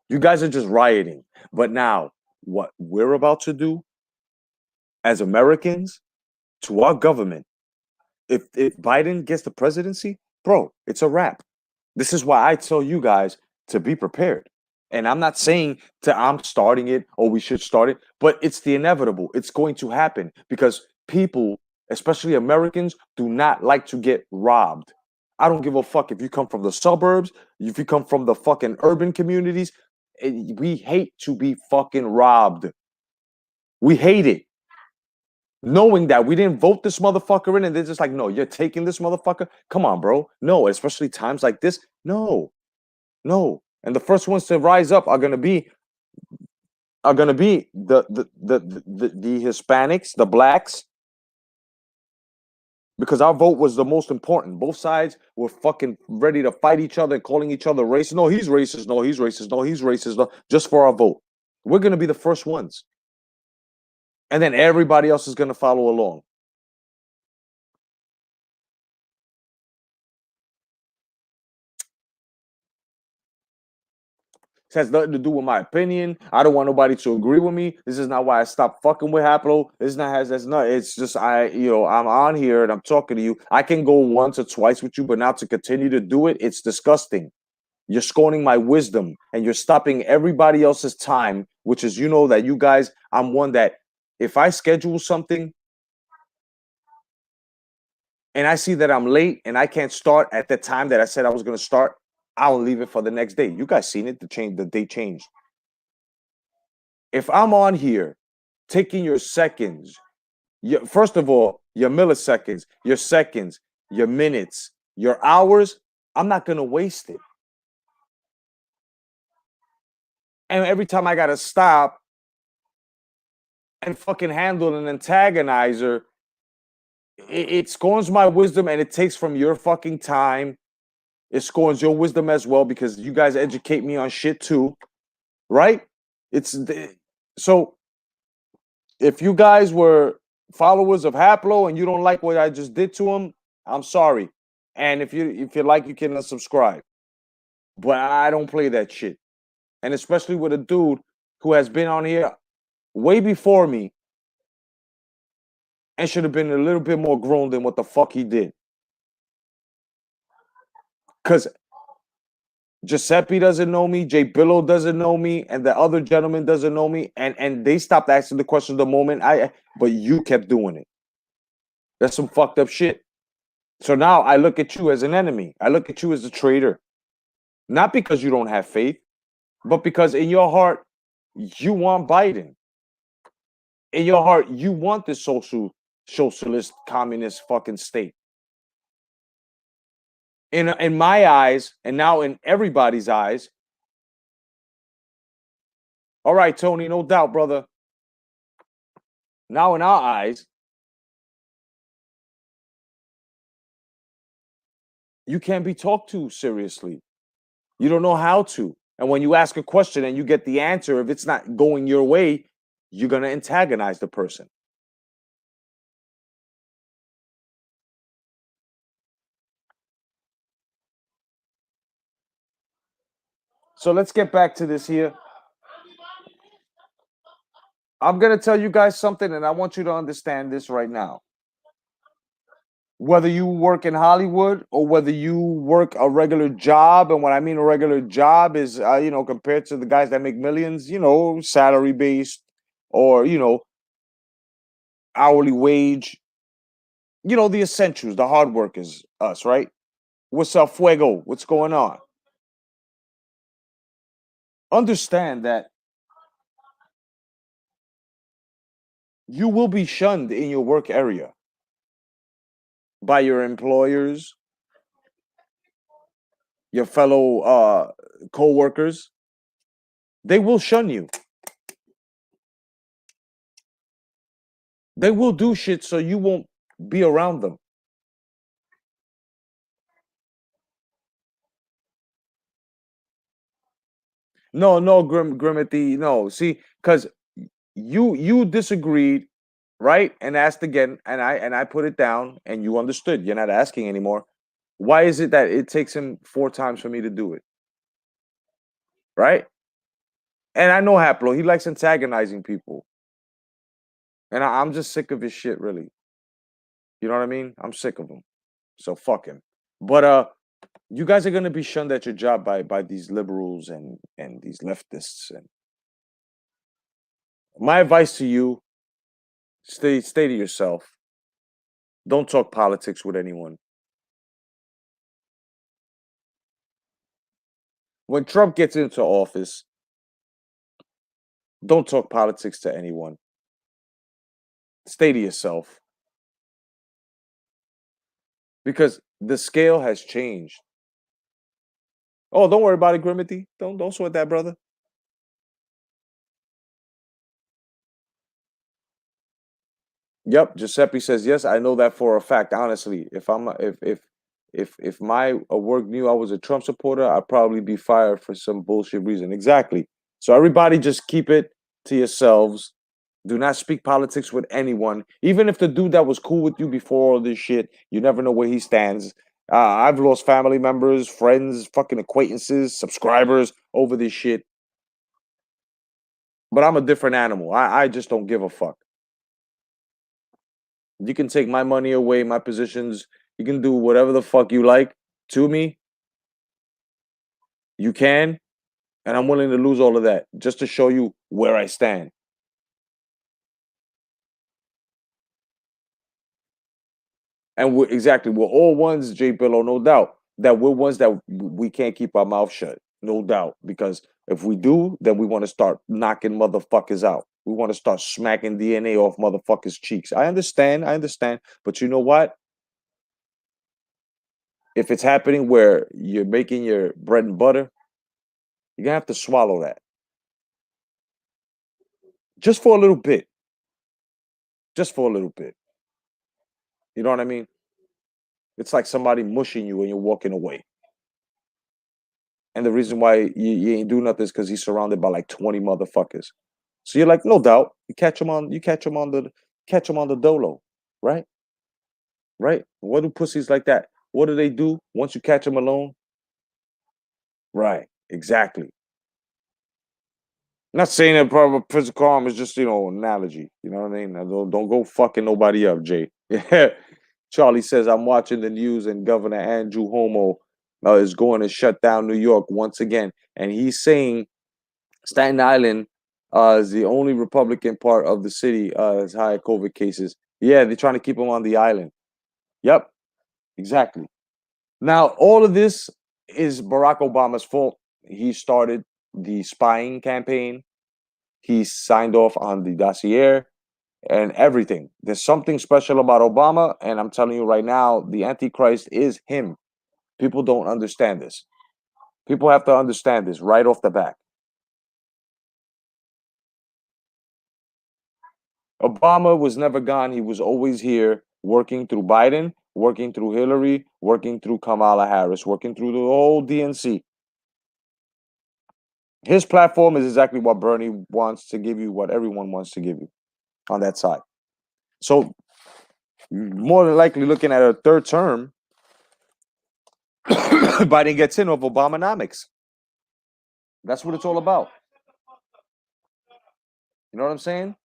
You guys are just rioting. But now, what we're about to do as Americans to our government, if Biden gets the presidency, bro, it's a wrap. This is why I tell you guys to be prepared. And I'm not saying I'm starting it or we should start it, but it's the inevitable. It's going to happen because people, especially Americans, do not like to get robbed. I don't give a fuck if you come from the suburbs, if you come from the fucking urban communities. We hate to be fucking robbed. We hate it. Knowing that we didn't vote this motherfucker in, and they're just like, no, you're taking this motherfucker. Come on, bro. No, especially times like this. No. And the first ones to rise up are gonna be the Hispanics, the blacks, because our vote was the most important. Both sides were fucking ready to fight each other, calling each other racist. No, he's racist. No, he's racist. No, he's racist. No, just for our vote. We're gonna be the first ones, and then everybody else is gonna follow along. This has nothing to do with my opinion. I don't want nobody to agree with me. This is not why I stopped fucking with Haplo. It's just I'm on here and I'm talking to you. I can go once or twice with you, but now to continue to do it, it's disgusting. You're scorning my wisdom and you're stopping everybody else's time, which is, that you guys, I'm one that if I schedule something and I see that I'm late and I can't start at the time that I said I was going to start, I'll leave it for the next day. You guys seen it, the date changed. If I'm on here taking your seconds. First of all, your milliseconds, your seconds, your minutes, your hours. I'm not going to waste it. And every time I got to stop and fucking handle an antagonizer, it scorns my wisdom and it takes from your fucking time. It scorns your wisdom as well because you guys educate me on shit too, right? So if you guys were followers of Haplo and you don't like what I just did to him, I'm sorry. And if you like, you can unsubscribe. But I don't play that shit. And especially with a dude who has been on here way before me and should have been a little bit more grown than what the fuck he did. Because Giuseppe doesn't know me, Jay Billow doesn't know me, and the other gentleman doesn't know me, and they stopped asking the questions the moment but you kept doing it. That's some fucked up shit. So now I look at you as an enemy. I look at you as a traitor. Not because you don't have faith, but because in your heart, you want Biden. In your heart, you want this socialist, communist fucking state. In my eyes, and now in everybody's eyes. All right, Tony, no doubt, brother. Now in our eyes, you can't be talked to seriously. You don't know how to. And when you ask a question and you get the answer, if it's not going your way, you're going to antagonize the person. So let's get back to this here. I'm going to tell you guys something, and I want you to understand this right now. Whether you work in Hollywood or whether you work a regular job, and what I mean a regular job is, compared to the guys that make millions, salary based or, hourly wage, the essentials, the hard workers, us, right? What's up, Fuego? What's going on? Understand that you will be shunned in your work area by your employers, your fellow co-workers. They will shun you. They will do shit so you won't be around them. No, Grimity, no. See, because you disagreed, right? And asked again, and I put it down, and you understood. You're not asking anymore. Why is it that it takes him 4 times for me to do it? Right? And I know Haplo, he likes antagonizing people. And I'm just sick of his shit, really. You know what I mean? I'm sick of him. So fuck him. But you guys are gonna be shunned at your job by these liberals and these leftists. And my advice to you, stay to yourself. Don't talk politics with anyone. When Trump gets into office, don't talk politics to anyone. Stay to yourself. Because the scale has changed. Oh, don't worry about it, Grimity. Don't sweat that, brother. Yep, Giuseppe says yes. I know that for a fact. Honestly, if my work knew I was a Trump supporter, I'd probably be fired for some bullshit reason. Exactly. So everybody, just keep it to yourselves. Do not speak politics with anyone, even if the dude that was cool with you before all this shit. You never know where he stands. I've lost family members, friends, fucking acquaintances, subscribers over this shit. But I'm a different animal. I just don't give a fuck. You can take my money away, my positions. You can do whatever the fuck you like to me. You can. And I'm willing to lose all of that just to show you where I stand. And we're all ones, J. Billow, no doubt, that we're ones that we can't keep our mouth shut. No doubt. Because if we do, then we want to start knocking motherfuckers out. We want to start smacking DNA off motherfuckers' cheeks. I understand, but you know what? If it's happening where you're making your bread and butter, you're gonna have to swallow that. Just for a little bit. Just for a little bit. You know what I mean? It's like somebody mushing you when you're walking away. And the reason why you ain't do nothing is because he's surrounded by like 20 motherfuckers. So you're like, no doubt, you catch him on the dolo, right? Right? What do pussies like that? What do they do once you catch them alone? Right, exactly. Not saying that part of physical harm is just, analogy. You know what I mean? Don't go fucking nobody up, Jay. Yeah. Charlie says, I'm watching the news and Governor Andrew Cuomo is going to shut down New York once again. And he's saying Staten Island is the only Republican part of the city has high COVID cases. Yeah, they're trying to keep them on the island. Yep, exactly. Now, all of this is Barack Obama's fault. He started the spying campaign. He signed off on the dossier and everything. There's something special about Obama, and I'm telling you right now, the Antichrist is him. People don't understand this. People have to understand this right off the bat. Obama was never gone. He was always here, working through Biden, working through Hillary, working through Kamala Harris, working through the whole DNC. His platform is exactly what Bernie wants to give you, what everyone wants to give you on that side. So, more than likely, looking at a third term, Biden gets in of Obamanomics. That's what it's all about. You know what I'm saying?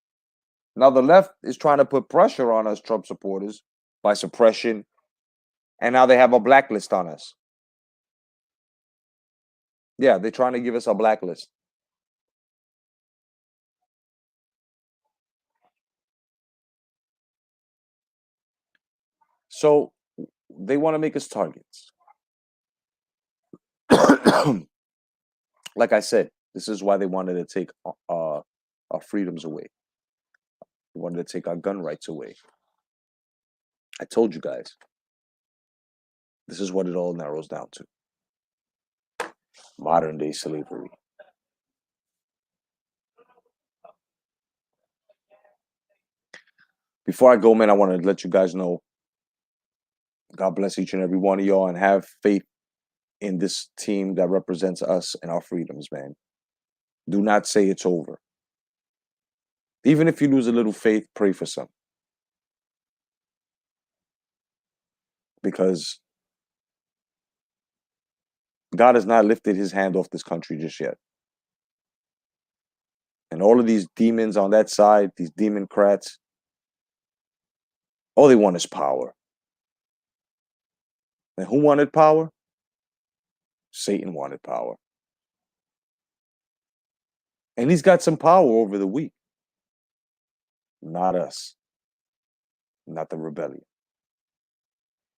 Now, the left is trying to put pressure on us, Trump supporters, by suppression, and now they have a blacklist on us. Yeah, they're trying to give us a blacklist. So they want to make us targets. Like I said, this is why they wanted to take our freedoms away. They wanted to take our gun rights away. I told you guys. This is what it all narrows down to. Modern day slavery. Before I go, man, I want to let you guys know, God bless each and every one of y'all, and have faith in this team that represents us and our freedoms, man. Do not say it's over. Even if you lose a little faith, pray for some. Because God has not lifted his hand off this country just yet. And all of these demons on that side, these democrats, all they want is power. And who wanted power? Satan wanted power. And he's got some power over the weak. Not us. Not the rebellion.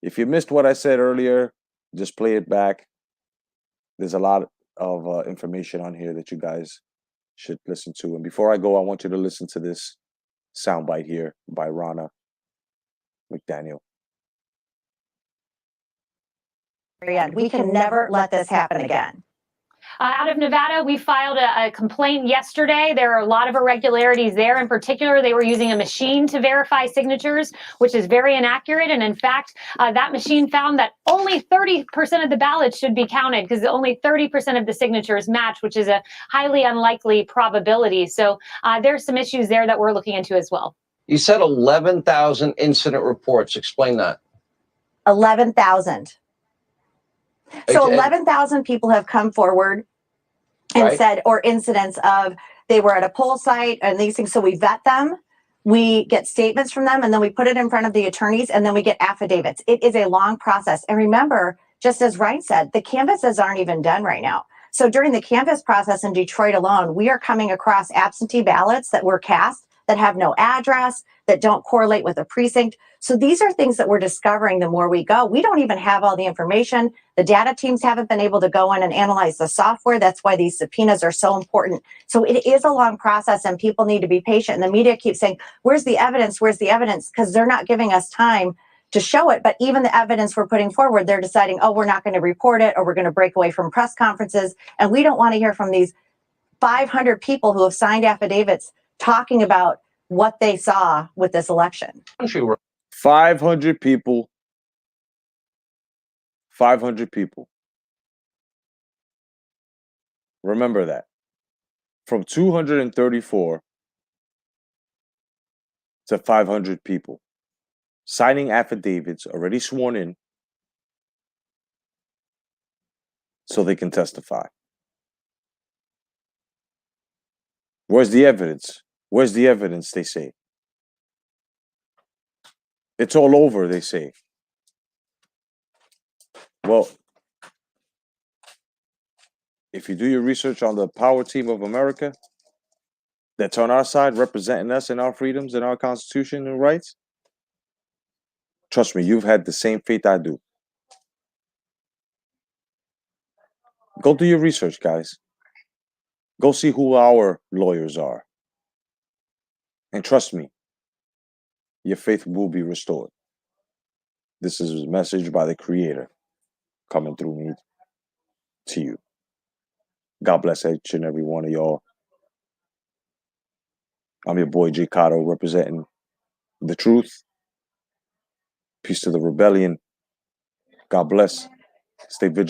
If you missed what I said earlier, just play it back. There's a lot of information on here that you guys should listen to. And before I go, I want you to listen to this soundbite here by Ronna McDaniel. We can never let this happen again. Out of Nevada, we filed a complaint yesterday. There are a lot of irregularities there. In particular, they were using a machine to verify signatures, which is very inaccurate. And in fact, that machine found that only 30% of the ballots should be counted because only 30% of the signatures match, which is a highly unlikely probability. So there's some issues there that we're looking into as well. You said 11,000 incident reports. Explain that. 11,000. So 11,000 people have come forward and said, or incidents of they were at a poll site and these things. So we vet them, we get statements from them, and then we put it in front of the attorneys, and then we get affidavits. It is a long process. And remember, just as Ryan said, the canvasses aren't even done right now. So during the canvass process in Detroit alone, we are coming across absentee ballots that were cast that have no address, that don't correlate with a precinct. So these are things that we're discovering the more we go. We don't even have all the information The data teams haven't been able to go in and analyze the software. That's why these subpoenas are so important. So it is a long process and people need to be patient. And the media keeps saying, where's the evidence? Where's the evidence? Because they're not giving us time to show it. But even the evidence we're putting forward, they're deciding, oh, we're not going to report it, or we're going to break away from press conferences. And we don't want to hear from these 500 people who have signed affidavits talking about what they saw with this election. 500 people. 500 people. Remember that. From 234 to 500 people signing affidavits already sworn in so they can testify. Where's the evidence? Where's the evidence, they say? It's all over, they say. Well, if you do your research on the power team of America that's on our side, representing us and our freedoms and our Constitution and rights, trust me, you've had the same fate I do. Go do your research, guys. Go see who our lawyers are. And trust me, your faith will be restored. This is a message by the Creator coming through me to you. God bless each and every one of y'all. I'm your boy J. Cotto, representing the truth. Peace to the rebellion. God bless. Stay vigilant.